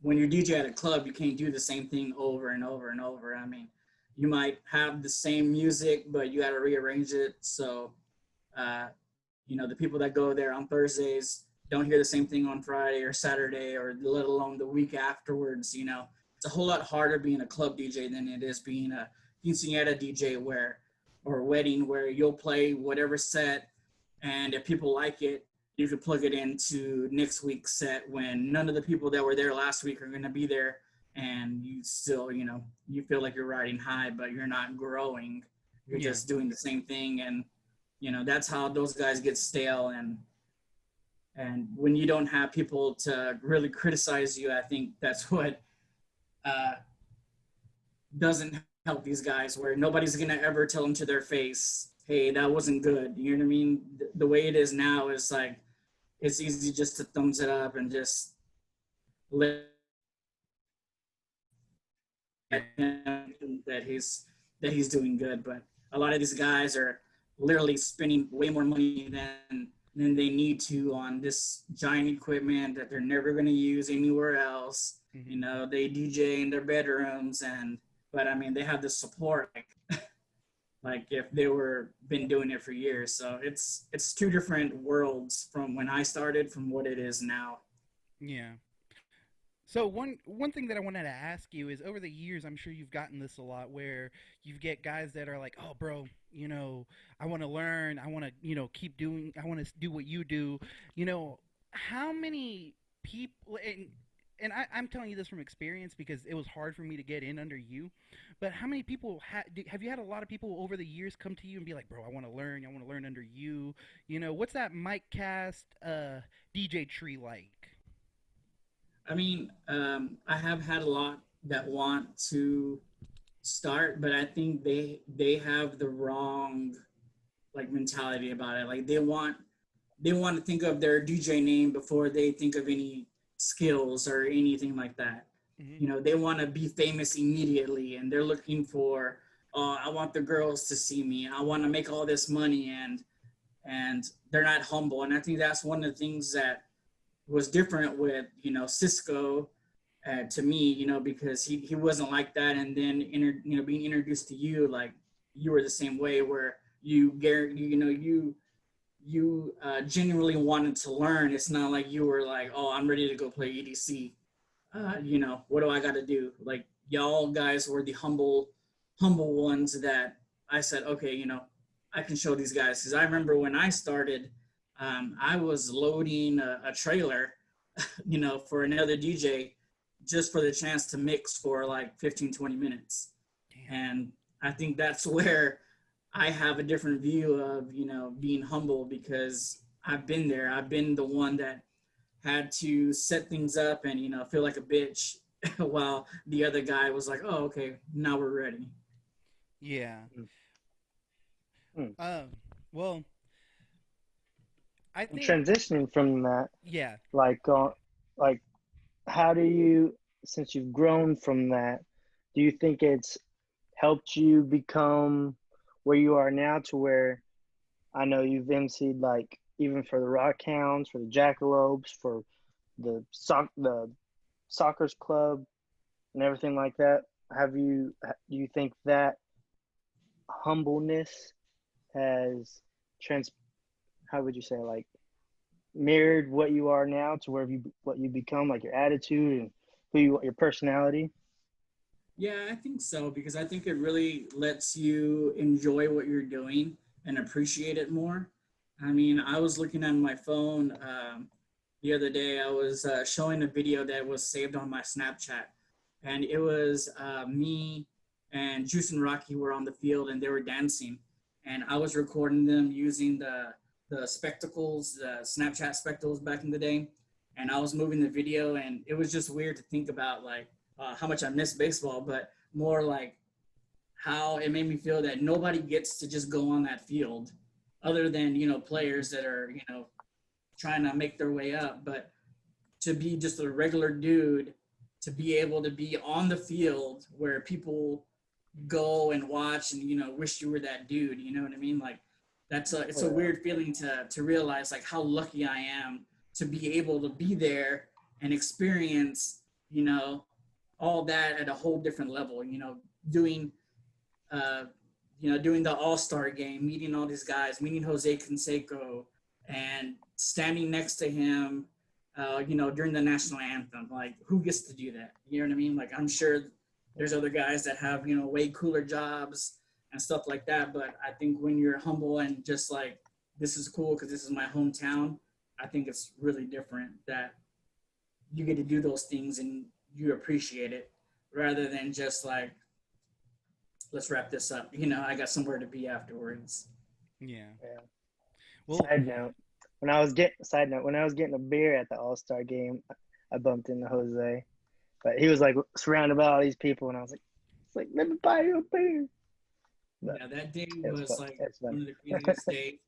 when you're DJ at a club, you can't do the same thing over and over and over. I mean, you might have the same music, but you got to rearrange it. So, uh, the people that go there on Thursdays don't hear the same thing on Friday or Saturday, or let alone the week afterwards. It's a whole lot harder being a club DJ than it is being a quinceañera DJ or a wedding, where you'll play whatever set, and if people like it, you can plug it into next week's set when none of the people that were there last week are going to be there, and you still, you feel like you're riding high, but you're not growing. You're just doing the same thing, and that's how those guys get stale. And when you don't have people to really criticize you, I think that's what doesn't help these guys, where nobody's going to ever tell them to their face, hey, that wasn't good. You know what I mean? The way it is now is like, it's easy just to thumbs it up and just let him that he's doing good. But a lot of these guys are literally spending way more money than they need to on this giant equipment that they're never going to use anywhere else. Mm-hmm. They DJ in their bedrooms, but I mean, they have the support like if they were been doing it for years. So it's two different worlds from when I started from what it is now. Yeah. So one thing that I wanted to ask you is, over the years, I'm sure you've gotten this a lot, where you get guys that are like, "Oh, bro, I want to learn. I want to, keep doing. I want to do what you do." How many people? I'm telling you this from experience, because it was hard for me to get in under you. But how many people have you had a lot of people over the years come to you and be like, "Bro, I want to learn. I want to learn under you." What's that MIKEKAST DJ tree like? I mean, I have had a lot that want to start, but I think they have the wrong like mentality about it. Like they want to think of their DJ name before they think of any skills or anything like that. Mm-hmm. They want to be famous immediately, and they're looking for, oh, I want the girls to see me. I want to make all this money, and they're not humble. And I think that's one of the things that was different with Cisco to me, because he wasn't like that. And then being introduced to you, like you were the same way, where you genuinely wanted to learn. It's not like you were like, oh, I'm ready to go play EDC. What do I got to do? Like y'all guys were the humble ones that I said, okay, I can show these guys. Because I remember when I started, I was loading a trailer, for another DJ, just for the chance to mix for like 15, 20 minutes. Damn. And I think that's where I have a different view of, being humble, because I've been there. I've been the one that had to set things up and, feel like a bitch while the other guy was like, oh, okay, now we're ready. Yeah. Mm. Well, I think, Transitioning from that, yeah. like how do you, since you've grown from that, do you think it's helped you become where you are now, to where I know you've emceed, like even for the Rock Hounds, for the Jackalopes, for the soccer's club and everything like that? Do you think that humbleness has trans how would you say, like, mirrored what you are now to what you become, like your attitude and your personality? Yeah, I think so, because I think it really lets you enjoy what you're doing and appreciate it more. I mean, I was looking on my phone the other day. I was showing a video that was saved on my Snapchat, and it was me and Juice and Rocky were on the field and they were dancing, and I was recording them using the spectacles, the Snapchat spectacles back in the day, and I was moving the video, and it was just weird to think about, like, how much I miss baseball, but more like how it made me feel that nobody gets to just go on that field other than, players that are, trying to make their way up. But to be just a regular dude, to be able to be on the field where people go and watch and, you know, wish you were that dude, you know what I mean? Like, it's a weird feeling to realize like how lucky I am to be able to be there and experience, you know, all that at a whole different level, you know, doing doing the All-Star game, meeting all these guys, meeting Jose Canseco, and standing next to him, during the national anthem. Like, who gets to do that? You know what I mean? Like, I'm sure there's other guys that have, you know, way cooler jobs and stuff like that. But I think when you're humble and just like, this is cool because this is my hometown, I think it's really different that you get to do those things and you appreciate it rather than just like, let's wrap this up. You know, I got somewhere to be afterwards. Yeah. Well, side note, when I was getting a beer at the All-Star game, I bumped into Jose, but he was like surrounded by all these people, and I was like, "It's like, let me buy you a beer." But yeah, that day was like one of the craziest days.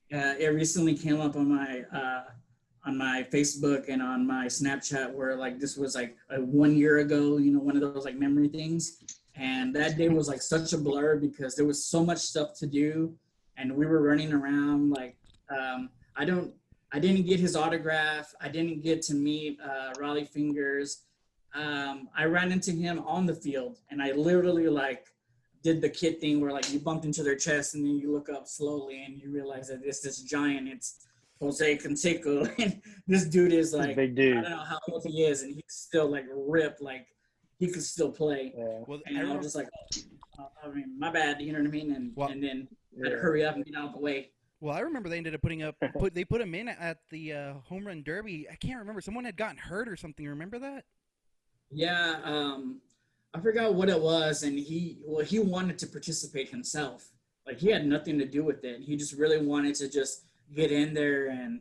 It recently came up on my Facebook and on my Snapchat where like this was like 1 year ago, you know, one of those like memory things. And that day was like such a blur because there was so much stuff to do, and we were running around. Like, I didn't get his autograph. I didn't get to meet Raleigh Fingers. I ran into him on the field, and I literally like did the kid thing where like you bumped into their chest, and then you look up slowly, and you realize that it's this giant. It's Jose Canseco, and this dude is like, big dude. I don't know how old he is, and he's still like ripped, like. He could still play. Yeah. Well, and I was just like, I mean, my bad, you know what I mean? And then I had to hurry up and get out of the way. Well, I remember they ended up they put him in at the home run derby. I can't remember. Someone had gotten hurt or something. Remember that? Yeah. I forgot what it was. And he wanted to participate himself. Like, he had nothing to do with it. He just really wanted to just get in there and,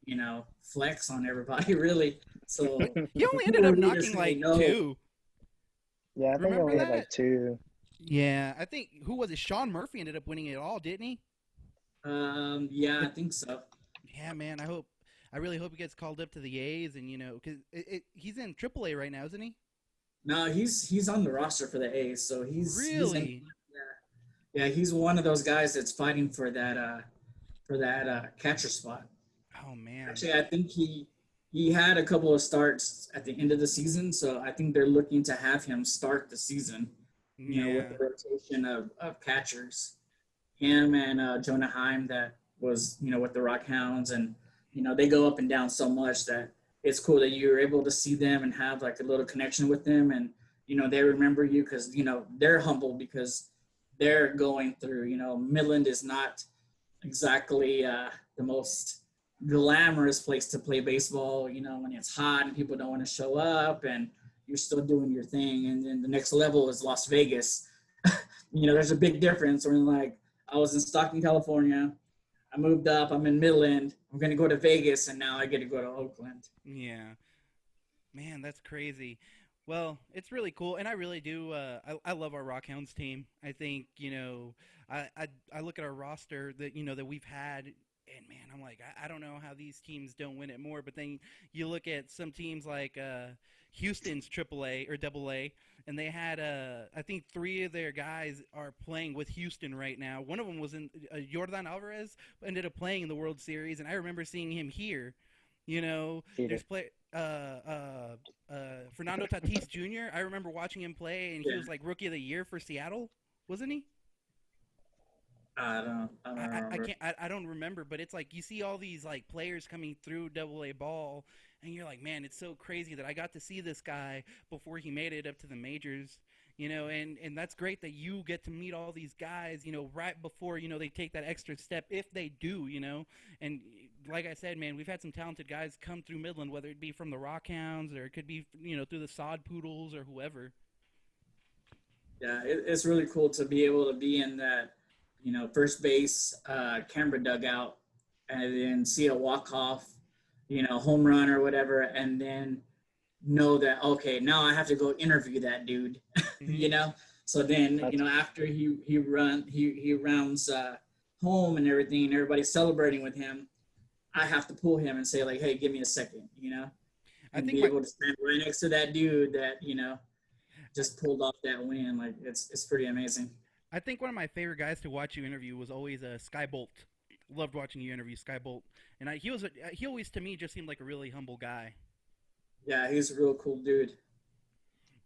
you know, flex on everybody, really. So he only ended up knocking like two. Yeah, I think I only had like two. Yeah, I think, who was it? Sean Murphy ended up winning it all, didn't he? Yeah, I think so. Yeah, man, I really hope he gets called up to the A's, and, you know, because he's in AAA right now, isn't he? No, he's on the roster for the A's, so he's really. He's one of those guys that's fighting for that catcher spot. Oh man. Actually, I think he had a couple of starts at the end of the season, so I think they're looking to have him start the season, you know, with the rotation of catchers. Him and Jonah Heim, that was, you know, with the Rockhounds, and, you know, they go up and down so much that it's cool that you're able to see them and have like a little connection with them, and, you know, they remember you because, you know, they're humble because they're going through, you know, Midland is not exactly the most glamorous place to play baseball, you know, when it's hot and people don't want to show up and you're still doing your thing. And then the next level is Las Vegas. You know, there's a big difference. When like I was in Stockton, California, I moved up, I'm in Midland, I'm going to go to Vegas, and now I get to go to Oakland. Yeah. Man, that's crazy. Well, it's really cool, and I really do. I love our Rockhounds team. I think, you know, I look at our roster that, you know, that we've had, and man, I'm like, I don't know how these teams don't win it more. But then you look at some teams like Houston's AAA or AA, and they had I think 3 of their guys are playing with Houston right now. One of them was in Yordan Alvarez, ended up playing in the World Series, and I remember seeing him here. You know, there's Fernando Tatis Jr. I remember watching him play, and he was like Rookie of the Year for Seattle, wasn't he? I don't remember, but it's like you see all these like players coming through AA ball, and you're like, man, it's so crazy that I got to see this guy before he made it up to the majors, you know, and that's great that you get to meet all these guys, you know, right before, you know, they take that extra step, if they do, you know. And like I said, man, we've had some talented guys come through Midland, whether it be from the Rockhounds or it could be, you know, through the Sod Poodles or whoever. Yeah, it's really cool to be able to be in that, you know, first base camera dugout and then see a walk-off, you know, home run or whatever, and then know that, okay, now I have to go interview that dude, you know? So then, you know, after he rounds home and everything, and everybody's celebrating with him, I have to pull him and say like, hey, give me a second, I and think be able to stand right next to that dude that just pulled off that win. Like it's pretty amazing. I think one of my favorite guys to watch you interview was always Sky Bolt. Loved watching you interview Sky Bolt, and he always to me just seemed like a really humble guy. Yeah, he's a real cool dude.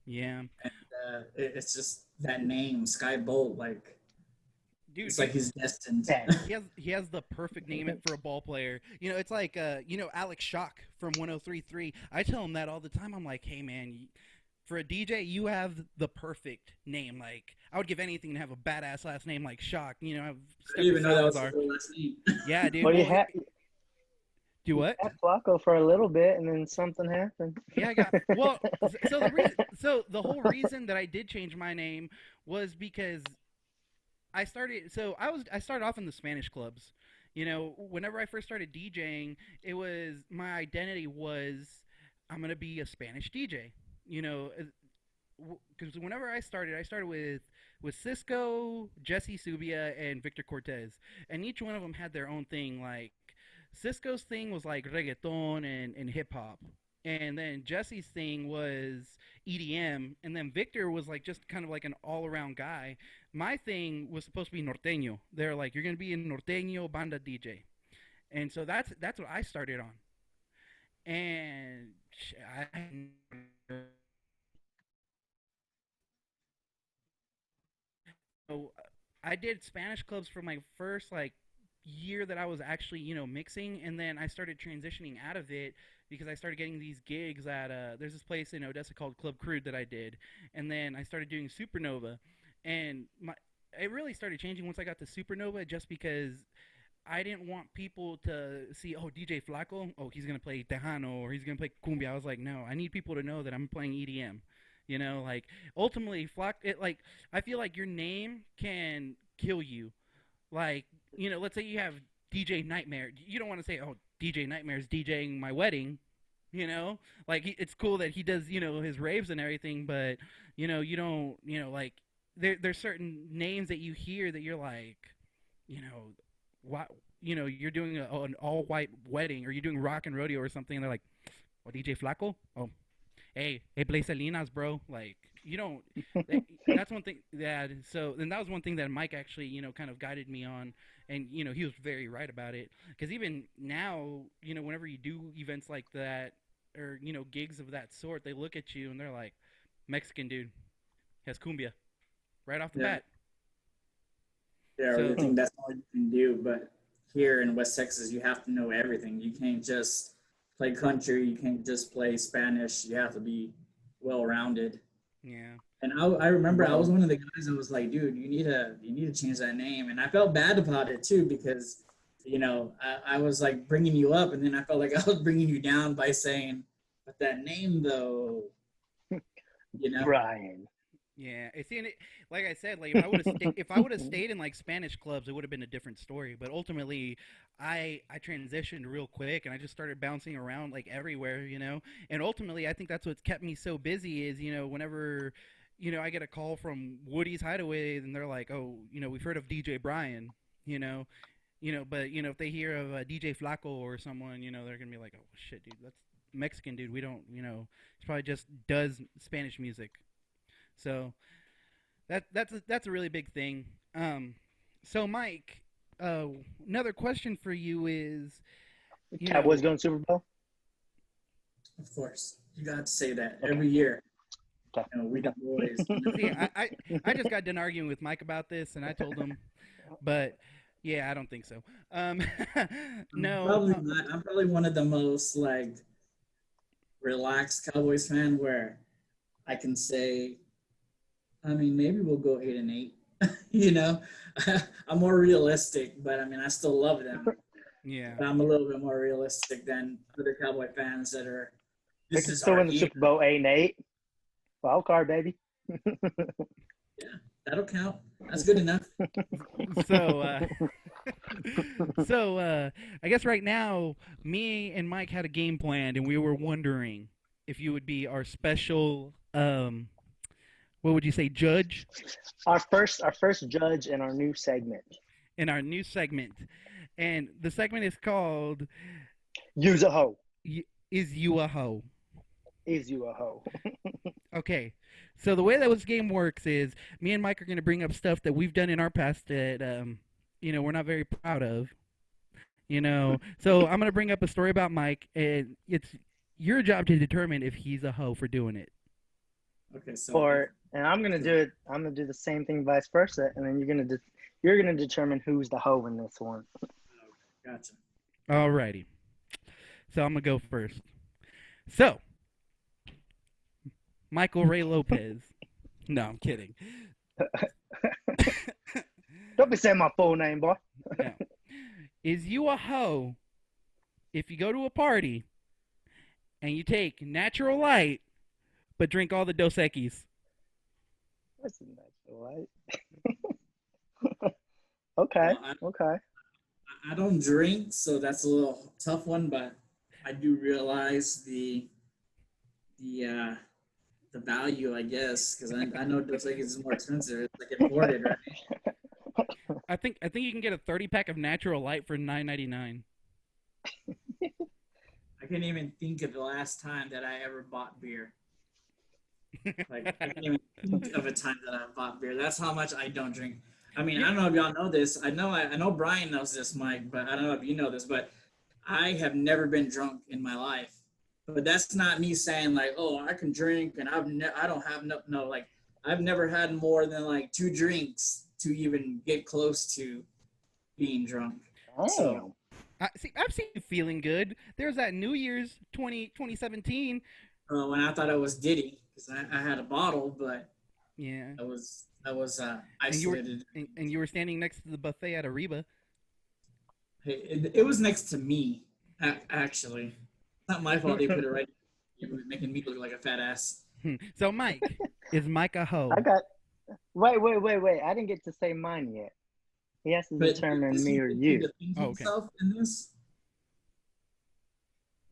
Yeah, And it's just that name, Sky Bolt. Like dude, it's like he's destined. he has the perfect name for a ball player. It's like Alex Shock from 103.3. I tell him that all the time. I'm like, hey man, for a DJ, you have the perfect name. Like, I would give anything to have a badass last name like Shock. I didn't even know that was his last name. Yeah, dude. Well, do what? You had Flacco for a little bit, and then something happened. Yeah, I got so the whole reason that I did change my name was because I started. So I started off in the Spanish clubs. Whenever I first started DJing, it was my identity was I'm gonna be a Spanish DJ. Because whenever I started with Cisco, Jesse Subia, and Victor Cortez, and each one of them had their own thing. Like Cisco's thing was like reggaeton and hip hop, and then Jesse's thing was EDM, and then Victor was like just kind of like an all around guy. My thing was supposed to be norteño. They're like, you're gonna be a norteño banda DJ, and so that's what I started on, and I did Spanish clubs for my first like year that I was actually mixing, and then I started transitioning out of it because I started getting these gigs at there's this place in Odessa called Club Crude that I did, and then I started doing Supernova, and it really started changing once I got to Supernova just because I didn't want people to see, oh, DJ Flaco, oh, he's gonna play Tejano or he's gonna play cumbia. I was like, no, I need people to know that I'm playing EDM. Like ultimately, I feel like your name can kill you. Like, let's say you have DJ Nightmare. You don't want to say, oh, DJ Nightmare is DJing my wedding. Like it's cool that he does, his raves and everything, but you don't, like there's certain names that you hear that you're like, what, you're doing an all white wedding or you're doing rock and rodeo or something, and they're like, oh, DJ Flaco, oh. Hey, play Salinas, bro. Like, you don't. That's one thing. That was one thing that Mike actually, kind of guided me on, and he was very right about it. Because even now, whenever you do events like that, or gigs of that sort, they look at you and they're like, Mexican dude has cumbia, right off the bat. Yeah, so, I think that's all you can do. But here in West Texas, you have to know everything. You can't just play country, you can't just play Spanish. You have to be well-rounded. Yeah. And I remember I was one of the guys that was like, dude, you need to change that name. And I felt bad about it too because, I was like bringing you up, and then I felt like I was bringing you down by saying, but that name though, Brian. Yeah, like I said, like if I would have stayed in like Spanish clubs, it would have been a different story. But ultimately, I transitioned real quick, and I just started bouncing around like everywhere, And ultimately, I think that's what's kept me so busy is whenever I get a call from Woody's Hideaway, and they're like, oh, we've heard of DJ Brian, but if they hear of DJ Flaco or someone, they're gonna be like, oh shit, dude, that's Mexican dude. We don't, he probably just does Spanish music. So that's a really big thing. So Mike, another question for you is, Cowboys going Super Bowl? Of course, you got to say that every year. Okay. We got boys. See, I just got done arguing with Mike about this, and I told him, but yeah, I don't think so. No, probably not. I'm probably one of the most like relaxed Cowboys fan where I can say, I mean, maybe we'll go 8-8. I'm more realistic, but I mean, I still love them. Yeah, but I'm a little bit more realistic than other Cowboy fans that are. They can still win the Super Bowl 8-8. Wild card, baby. Yeah, that'll count. That's good enough. So, I guess right now, me and Mike had a game planned, and we were wondering if you would be our special. What would you say, judge? Our first judge in our new segment. And the segment is called Use a hoe. Is You a Hoe? Is you a hoe? Okay. So the way that this game works is me and Mike are going to bring up stuff that we've done in our past that we're not very proud of. So I'm going to bring up a story about Mike, and it's your job to determine if he's a hoe for doing it. Okay, so And I'm gonna do it. I'm gonna do the same thing, vice versa, and then you're gonna determine who's the hoe in this one. gotcha. Alrighty. So I'm going to go first. So, Michael Ray Lopez. No, I'm kidding. Don't be saying my full name, boy. No. Is you a hoe if you go to a party and you take natural light but drink all the Dos Equis? That's natural light. Okay. Well, Okay. I don't drink, so that's a little tough one, but I do realize the value, I guess, because I know Dos Equis is more expensive. It's like imported, right? I think you can get a 30-pack of natural light for $9.99. I can't even think of the last time that I ever bought beer. Like I can't even think of a time that I bought beer. That's how much I don't drink. I mean, I don't know if y'all know this. I know Brian knows this, Mike, but I don't know if you know this. But I have never been drunk in my life. But that's not me saying like, oh, I can drink and I don't have no. Like I've never had more than like 2 drinks to even get close to being drunk. Damn. So I've seen you feeling good. There's that New Year's 2017. when I thought it was Diddy because I had a bottle, but Yeah. I was isolated. And you were standing next to the buffet at Ariba. Hey, it was next to me, actually. It's not my fault they put it right. It was making me look like a fat ass. So, Mike, is Mike a hoe? Wait. I didn't get to say mine yet. He has to determine me or you. Defend himself in this?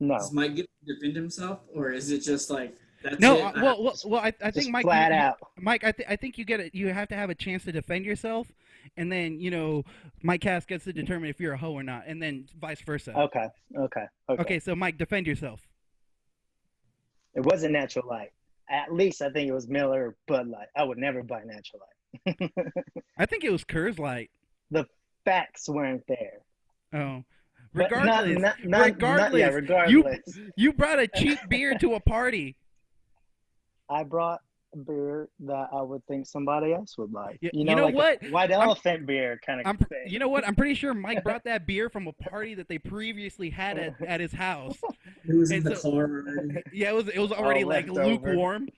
No. Does Mike get to defend himself, or is it just like that's No, it? I think Mike. Flat out. Mike, I think you get it. You have to have a chance to defend yourself, and then MIKEKAST gets to determine if you're a hoe or not, and then vice versa. Okay. So, Mike, defend yourself. It wasn't natural light. At least I think it was Miller or Bud Light. I would never buy natural light. I think it was Coors Light. The facts weren't there. Oh. But Regardless, you brought a cheap beer to a party. I brought a beer that I would think somebody else would like. You know like what? White elephant beer kind of thing. You know what? I'm pretty sure Mike brought that beer from a party that they previously had at his house. It was in the car. Yeah, it was already like lukewarm.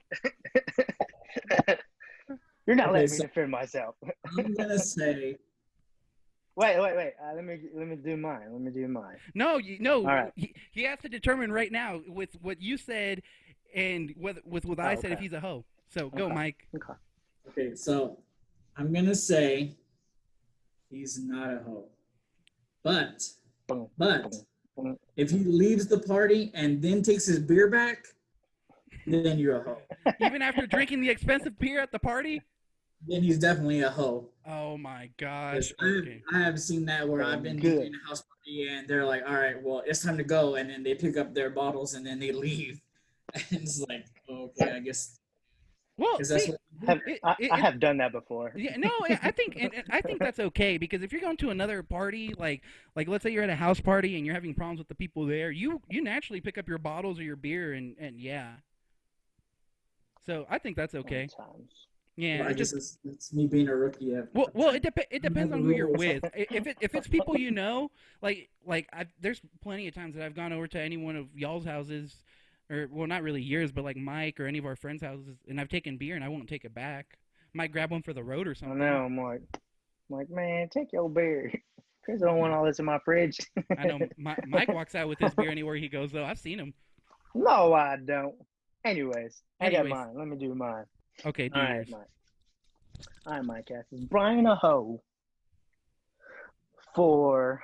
You're not letting me defend myself. I'm gonna say. Wait. Let me do mine. No, All right. he has to determine right now with what you said and with what I said if he's a hoe. So go, Mike. Okay, so I'm gonna say he's not a hoe, but if he leaves the party and then takes his beer back, then you're a hoe. Even after drinking the expensive beer at the party? Then he's definitely a hoe. Oh my gosh. I have seen that where I've been in a house party and they're like, all right, well, it's time to go. And then they pick up their bottles and then they leave. And it's like, okay, I guess. Well, I have done that before. Yeah, no, I think that's okay because if you're going to another party, like let's say you're at a house party and you're having problems with the people there, you naturally pick up your bottles or your beer and yeah. So I think that's okay. Sometimes. Yeah, well, I guess it's me being a rookie. Well, it depends on who you're with. If it's people you know, there's plenty of times that I've gone over to any one of y'all's houses, or well, not really yours, but like Mike or any of our friends' houses, and I've taken beer and I won't take it back. Might grab one for the road or something. I know, I'm like, man, take your beer. Chris don't want all this in my fridge. I know. Mike walks out with his beer anywhere he goes, though. I've seen him. No, I don't. Anyways, I got mine. Let me do mine. Okay, do yours. All right, MIKEKAST. Is Brian a hoe for,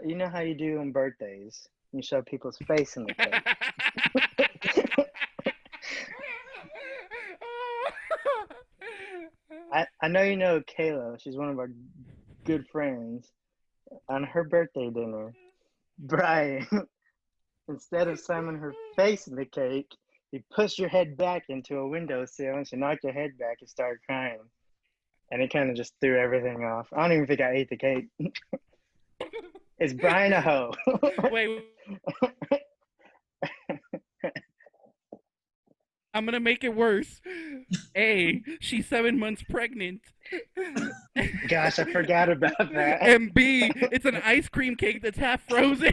you know how you do on birthdays? You show people's face in the cake. I know you know Kayla. She's one of our good friends, on her birthday dinner, Brian, instead of slamming her face in the cake, you pushed your head back into a windowsill and she knocked your head back and started crying. And it kind of just threw everything off. I don't even think I ate the cake. Is Brian a hoe? Wait. I'm going to make it worse. A, she's 7 months pregnant. Gosh, I forgot about that. And B, it's an ice cream cake that's half frozen.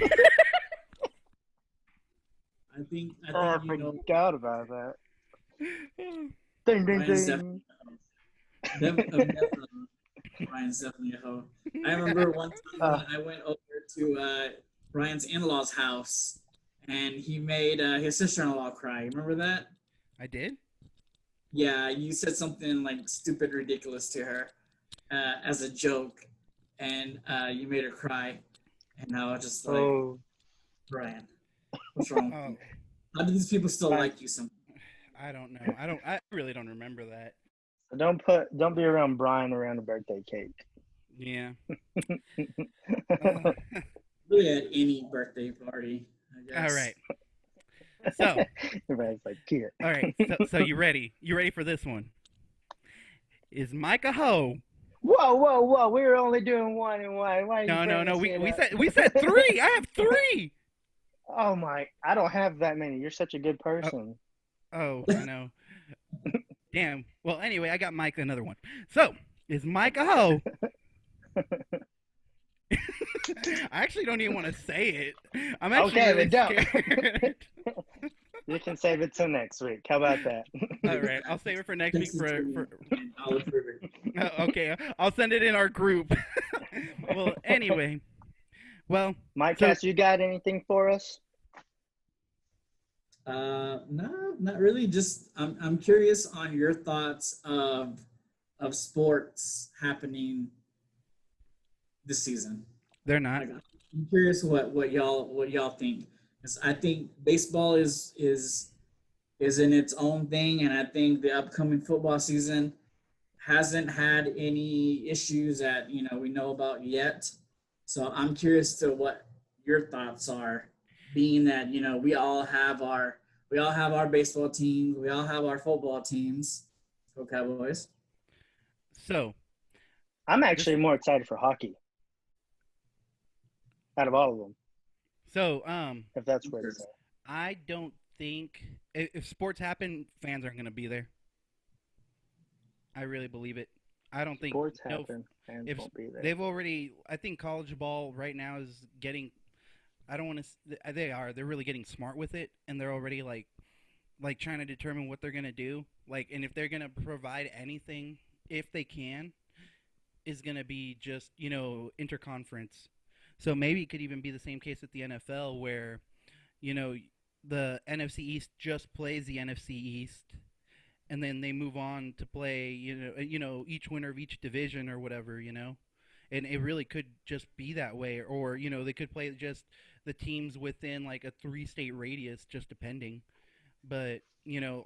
I think I you know, forgot about that. Ding, ding, Ryan's ding. Ryan's definitely a hoe. I remember one time when I went over to Ryan's in-laws' house, and he made his sister-in-law cry. You remember that? I did? Yeah, you said something like stupid, ridiculous to her as a joke, and you made her cry. And I was just like, Brian, what's wrong with you? How do these people still like you so much? I don't know. I really don't remember that. Don't be around Brian around a birthday cake. Yeah. Really at any birthday party, I guess. All right. So everybody's like, here. All right. So you ready? You ready for this one? Is Mike a hoe? Whoa! We were only doing one and one. Why no. We said three. I have three. Oh my! I don't have that many. You're such a good person. Oh, I know. Damn. Well, anyway, I got Mike another one. So, is Mike a hoe? I actually don't even want to say it. I'm actually really scared. You can save it till next week. How about that? All right, I'll save it for next week. I'll approve it. Okay, I'll send it in our group. Well, anyway. Well, MIKEKAST, you got anything for us? No, not really. Just I'm curious on your thoughts of sports happening this season. They're not. Like, I'm curious what y'all think. Because I think baseball is in its own thing, and I think the upcoming football season hasn't had any issues that we know about yet. So I'm curious to what your thoughts are, being that we all have our baseball teams, we all have our football teams. Go Cowboys. So I'm actually more excited for hockey out of all of them. So if that's what it's at. I don't think if sports happen, fans aren't going to be there. I really believe it. I don't think sports happen, fans won't be there. They've already. I think college ball right now is getting. I don't want to. They're really getting smart with it, and they're already like trying to determine what they're gonna do. And if they're gonna provide anything, if they can, is gonna be just interconference. So maybe it could even be the same case with the NFL, where the NFC East just plays the NFC East, and then they move on to play each winner of each division or whatever, and it really could just be that way, or they could play just the teams within like a 3-state radius, just depending. But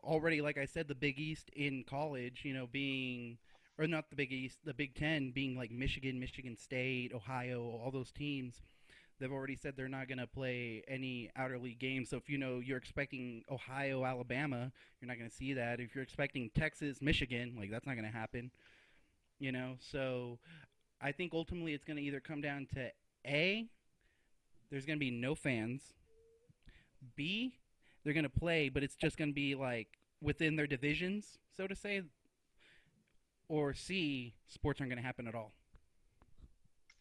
already, like I said, the Big East in college, being, or not the Big East, the Big Ten being like Michigan, Michigan State, Ohio, all those teams, they've already said they're not going to play any outer league games. So if you're expecting Ohio, Alabama, you're not going to see that. If you're expecting Texas, Michigan, that's not going to happen. So I think ultimately it's going to either come down to A, there's going to be no fans. B, they're going to play, but it's just going to be within their divisions, so to say. Or C, sports aren't going to happen at all.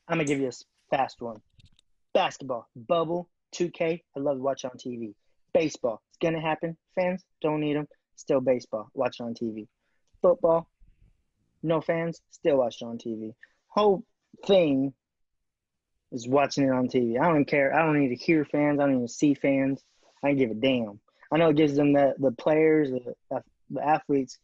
I'm going to give you a fast one. Basketball, bubble, 2K, I love to watch on TV. Baseball, it's going to happen. Fans, don't need them. Still baseball, watch it on TV. Football, no fans, still watch it on TV. Whole thing is watching it on TV. I don't care. I don't need to hear fans. I don't need to see fans. I don't give a damn. I know it gives them the players, the athletes,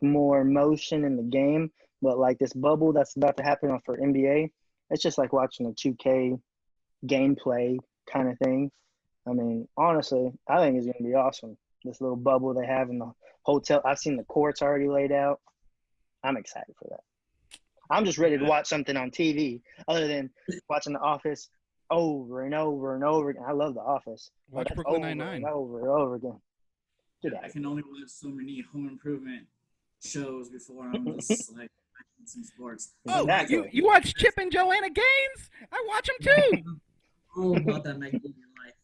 more motion in the game, but this bubble that's about to happen for NBA, it's just like watching a 2K gameplay kind of thing. I mean, honestly, I think it's going to be awesome. This little bubble they have in the hotel. I've seen the courts already laid out. I'm excited for that. I'm just ready to watch something on TV other than watching The Office over and over and over again. I love The Office. Watch That's Brooklyn over Nine-Nine. and over and over again. Get out I of can only watch so many home improvement shows before I'm just like watching some sports. here. Oh, Exactly. you watch Chip and Joanna Gaines? I watch them too. All about that magazine life.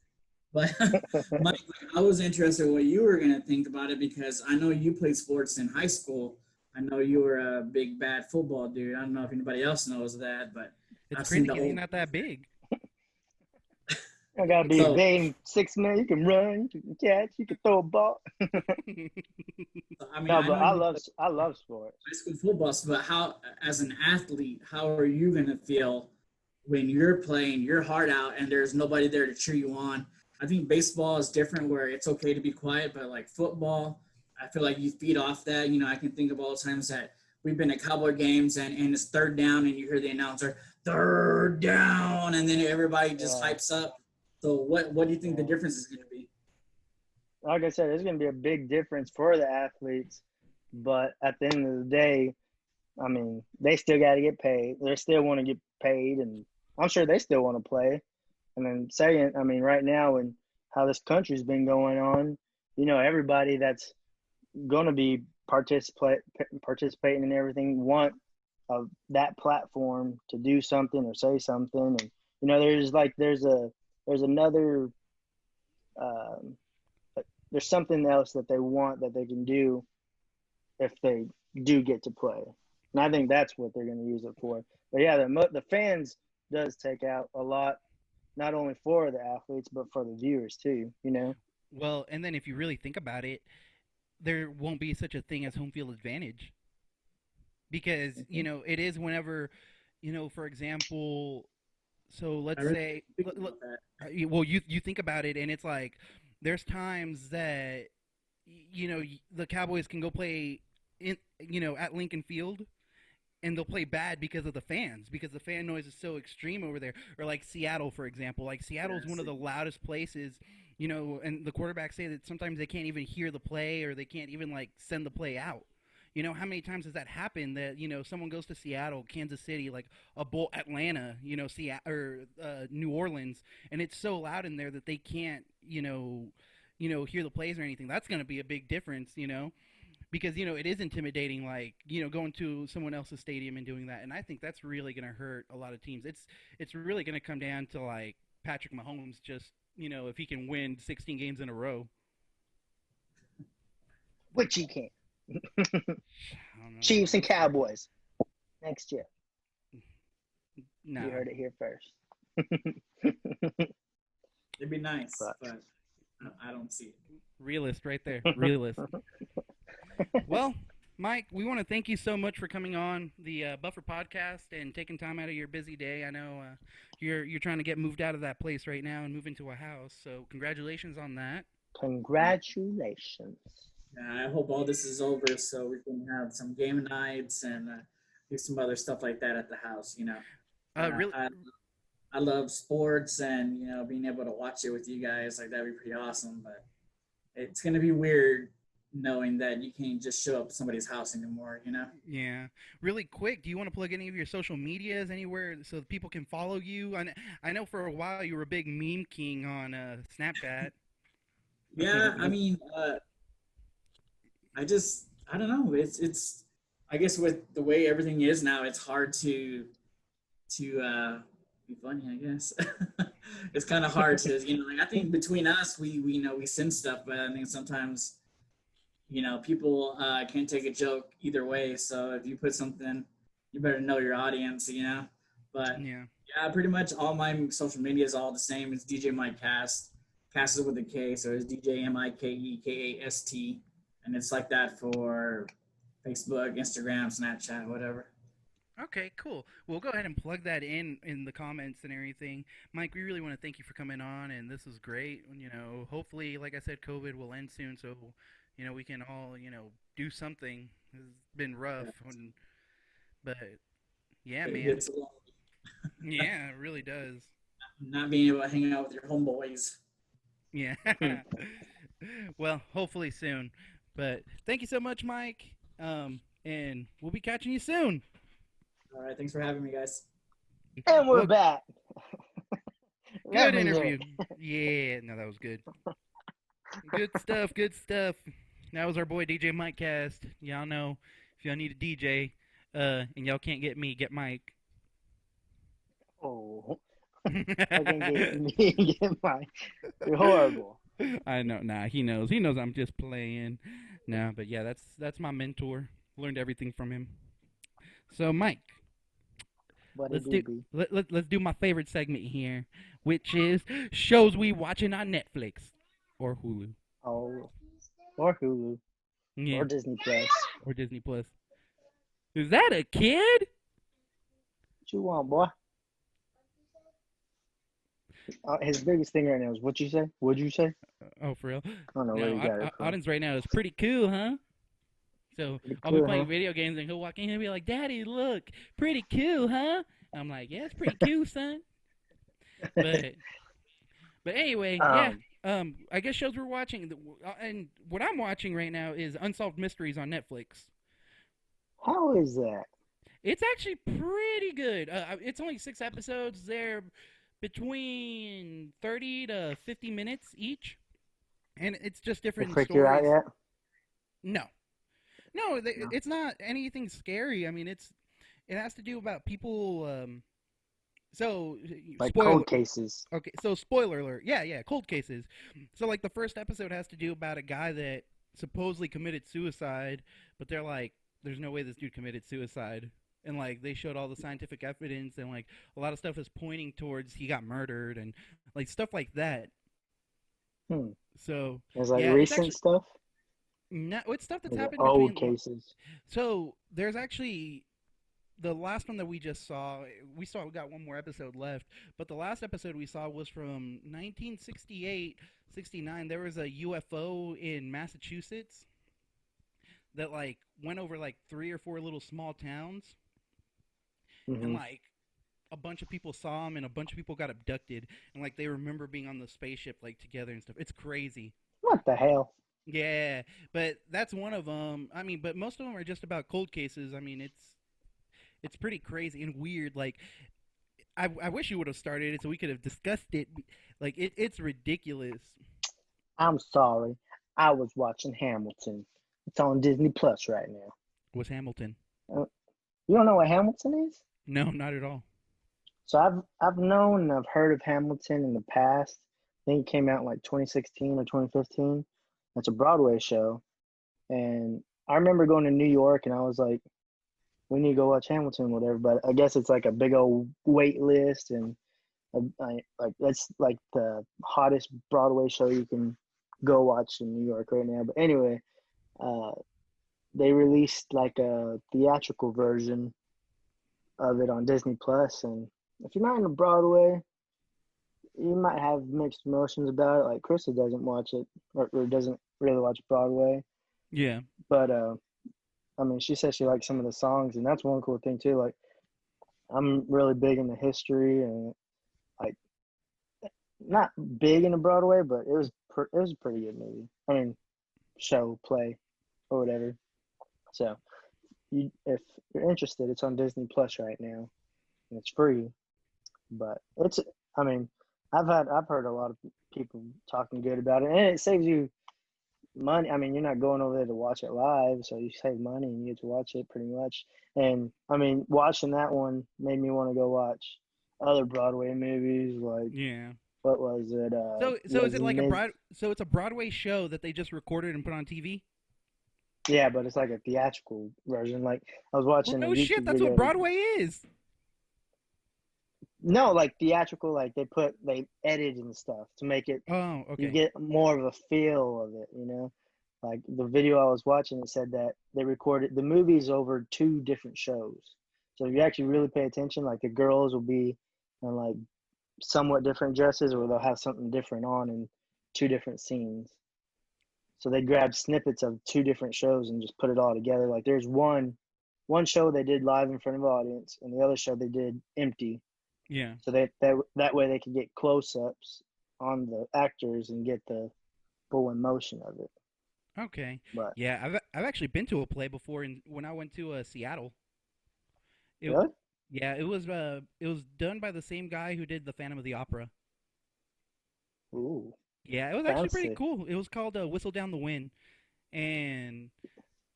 But Mike, I was interested in what you were gonna think about it because I know you played sports in high school. I know you were a big bad football dude. I don't know if anybody else knows that, but It's I've crazy seen the because he's old. not that big. I gotta be So- big in 6 minutes. You can run, you can catch, you can throw a ball. I mean, No, I but know I you love sports. high school football, but how, as an athlete, how are you gonna feel when you're playing your heart out and there's nobody there to cheer you on? I think baseball is different where it's okay to be quiet, but like football, I feel like you feed off that. You know, I can think of all the times that we've been at Cowboy games and it's third down and you hear the announcer, third down, and then everybody just Yeah. hypes up. So what do you think the difference is going to be? Like I said, there's gonna be a big difference for the athletes, but at the end of the day, I mean, they still got to get paid. They still want to get paid, and I'm sure they still want to play. And then saying, I mean, right now and how this country's been going on, you know, everybody that's going to be participating in everything want that platform to do something or say something. And you know, there's another um, there's something else that they want that they can do if they do get to play. And I think that's what they're going to use it for. But yeah, the fans does take out a lot, not only for the athletes but for the viewers too. You know. Well, and then if you really think about it, there won't be such a thing as home field advantage because it is whenever, for example, so I let's really say, think about that. well, you think about it, and it's like there's times that the Cowboys can go play at Lincoln Field, and they'll play bad because of the fans, because the fan noise is so extreme over there. Or like Seattle, for example. Like Seattle is one of the loudest places, and the quarterbacks say that sometimes they can't even hear the play or they can't even like send the play out. How many times has that happened that, someone goes to Seattle, Kansas City, like a bowl, Atlanta, Seattle or New Orleans, and it's so loud in there that they can't, hear the plays or anything. That's going to be a big difference, because it is intimidating, like going to someone else's stadium and doing that. And I think that's really going to hurt a lot of teams. It's really going to come down to like Patrick Mahomes, just if he can win 16 games in a row, Which he can. I don't know. Chiefs and Cowboys next year. No. You heard it here first. It'd be nice, But- but I don't see it. Realist right there. Realist. Well, Mike, we want to thank you so much for coming on the Buffer Podcast and taking time out of your busy day. I know you're trying to get moved out of that place right now and move into a house, so congratulations on that. Congratulations. Yeah, I hope all this is over so we can have some game nights and do some other stuff like that at the house. Really, I love sports and being able to watch it with you guys, like that'd be pretty awesome. But it's gonna be weird knowing that you can't just show up at somebody's house anymore. Yeah. Really quick, do you want to plug any of your social medias anywhere so that people can follow you? I know for a while you were a big meme king on Snapchat. Yeah, I mean, I don't know. It's I guess with the way everything is now, it's hard to be funny, I guess. It's kind of hard to, like I think between us, we send stuff, but I think sometimes, people can't take a joke either way. So if you put something, you better know your audience, But Yeah. yeah, pretty much all my social media is all the same. It's DJ MIKEKAST. Cast is with a K, so it's DJ MIKEKAST, and it's like that for Facebook, Instagram, Snapchat, whatever. Okay, cool. We'll go ahead and plug that in the comments and everything. Mike, we really want to thank you for coming on, and this was great. Hopefully, like I said, COVID will end soon, so we can all do something. It's been rough, but yeah, man. It's a lot. Yeah, it really does. Not being able to hang out with your homeboys. Yeah. Well, hopefully soon. But thank you so much, Mike. And we'll be catching you soon. All right, thanks for having me, guys. And we're Well, back. good Referee's here. interview. Yeah, no, that was good. Good stuff. Good stuff. That was our boy DJ MIKEKAST. Y'all know if y'all need a DJ, and y'all can't get me, get Mike. Oh, I can get me get my. You're horrible. I know. Nah, he knows. He knows I'm just playing. Nah, but yeah, that's my mentor. Learned everything from him. So, Mike, But it let's do do be. let's do my favorite segment here, which is shows we watching on Netflix or Hulu. Oh, or Hulu Yeah, or Disney Plus. or Disney Plus. Is that a kid? What you want, boy? His biggest thing right now is what you say. What'd you say? Oh, for real? I don't know where No, you got it from. audience right now is pretty cool, huh? So Pretty I'll be cool, playing huh? video games and he'll walk in and be like, "Daddy, look, pretty cool, huh?" I'm like, "Yeah, it's pretty cool, son." But anyway, yeah. um, I guess shows we're watching, and what I'm watching right now is Unsolved Mysteries on Netflix. how is that? It's actually pretty good. It's only 6 episodes. They're between 30 to 50 minutes each, and it's just They different freak you out stories. yet? No, no, No. it's not anything scary. I mean, it has to do about people. So Like spoiler. cold cases. Okay, so spoiler alert. Yeah, yeah, cold cases. So like the first episode has to do about a guy that supposedly committed suicide, but they're like, there's no way this dude committed suicide. And like they showed all the scientific evidence, and like a lot of stuff is pointing towards he got murdered and like stuff like that. Hmm. So It's like yeah, it's recent actually stuff. not it's stuff that's Is it happened old between. cases? So there's actually the last one that we just saw. We got one more episode left, but the last episode we saw was from 1968, 69. There was a UFO in Massachusetts that like went over like three or four little small towns, and Hmm. like a bunch of people saw them, and a bunch of people got abducted, and like they remember being on the spaceship like together and stuff. It's crazy. What the hell? Yeah, but that's one of them. I mean, but most of them are just about cold cases. I mean, it's pretty crazy and weird. Like I wish you would have started it so we could have discussed it. Like it's ridiculous. I'm sorry. I was watching Hamilton. It's on Disney Plus right now. Was Hamilton? Uh, You don't know what Hamilton is? No, not at all. So I've known and I've heard of Hamilton in the past. I think it came out in like 2016 or 2015. It's a Broadway show, and I remember going to New York and I was like, we need to go watch Hamilton, whatever. But I guess it's like a big old wait list, and like that's like the hottest Broadway show you can go watch in New York right now. But anyway, uh, they released like a theatrical version of it on Disney Plus, and if you're not into Broadway, you might have mixed emotions about it. Like Krista doesn't watch it or doesn't really watch Broadway, Yeah. but I mean, she says she likes some of the songs, and that's one cool thing too. Like I'm really big into history and like not big into Broadway, but it was a pretty good movie. I mean, show, play, or whatever. So if you're interested, it's on Disney Plus right now, and it's free. But it's I mean, I've heard a lot of people talking good about it, and it saves you money. I mean, you're not going over there to watch it live, so you save money and you get to watch it pretty much. And I mean, watching that one made me want to go watch other Broadway movies. Like Yeah. what was it? So is Les it like Mis. so it's a Broadway show that they just recorded and put on TV? Yeah, but it's like a theatrical version. Like I was Well, watching a no shit, YouTube that's what video. Broadway is. No, like theatrical, like they edit and stuff to make it Oh, you okay. get more of a feel of it, you know? Like the video I was watching, it said that they recorded the movies over two different shows. So if you actually really pay attention, like the girls will be in like somewhat different dresses or they'll have something different on in two different scenes. So they grabbed snippets of two different shows and just put it all together. Like there's one show they did live in front of an audience and the other show they did empty. Yeah. So that way they could get close ups on the actors and get the full emotion of it. Okay. But Yeah, I've actually been to a play before when I went to Seattle. It, Really? yeah, it was done by the same guy who did the Phantom of the Opera. Ooh, Yeah, it was actually pretty fancy. cool. It was called Whistle Down the Wind, and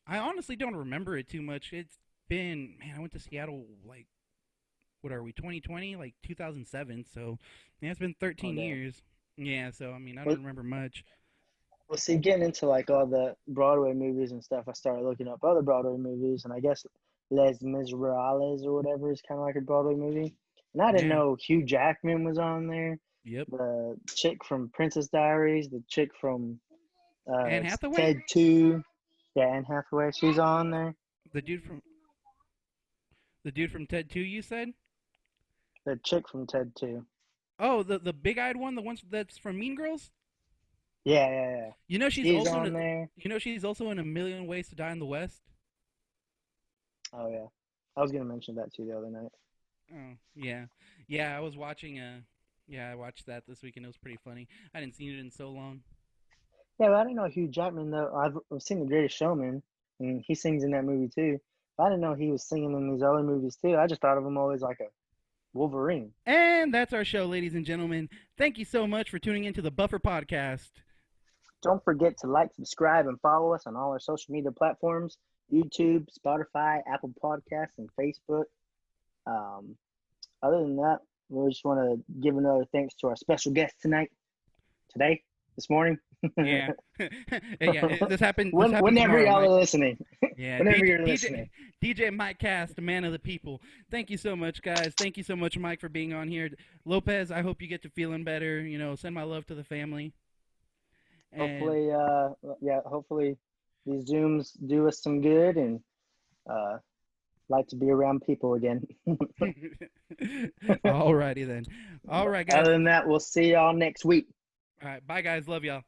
I honestly don't remember it too much. It's been, man, I went to Seattle like, what are we, 2020, like 2007. So yeah, it's been Oh 13 damn. years. Yeah, so I mean, I don't Well, remember much. well, see, getting into like all the Broadway movies and stuff, I started looking up other Broadway movies, and I guess Les Miserables or whatever is kind of like a Broadway movie. And I didn't Yeah. know Hugh Jackman was on there. Yep. The chick from Princess Diaries, the chick from Anne Hathaway, Ted 2, yeah, Anne Hathaway, she's on there. the dude from the dude from Ted 2. You said? The chick from Ted 2. Oh, the big-eyed one, the one that's from Mean Girls. Yeah, yeah, yeah. You know she's She's also in on there. she's also in A Million Ways to Die in the West. Oh yeah, I was gonna mention that too the other night. Oh yeah, yeah. I was watching yeah, I watched that this weekend. It was pretty funny. I hadn't seen it in so long. Yeah, but I didn't know Hugh Jackman though. I've seen The Greatest Showman, and he sings in that movie too. But I didn't know he was singing in these other movies too. I just thought of him always like a Wolverine. And that's our show, ladies and gentlemen. Thank you so much for tuning into the Buffer Podcast. Don't forget to like, subscribe, and follow us on all our social media platforms: YouTube, Spotify, Apple Podcasts, and Facebook. Um, Other than that, we just want to give another thanks to our special guest this morning. Yeah, yeah. This happened. This happened Whenever tomorrow, y'all are Mike. listening. Yeah, Whenever you're listening. DJ MIKEKAST, the man of the people. Thank you so much, guys. Thank you so much, Mike, for being on here. Lopez, I hope you get to feeling better. You know, send my love to the family. And Hopefully, hopefully these Zooms do us some good and uh, like to be around people again. alrighty then. All right, guys. Other than that, we'll see y'all next week. All right, bye, guys. Love y'all.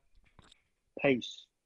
Peace.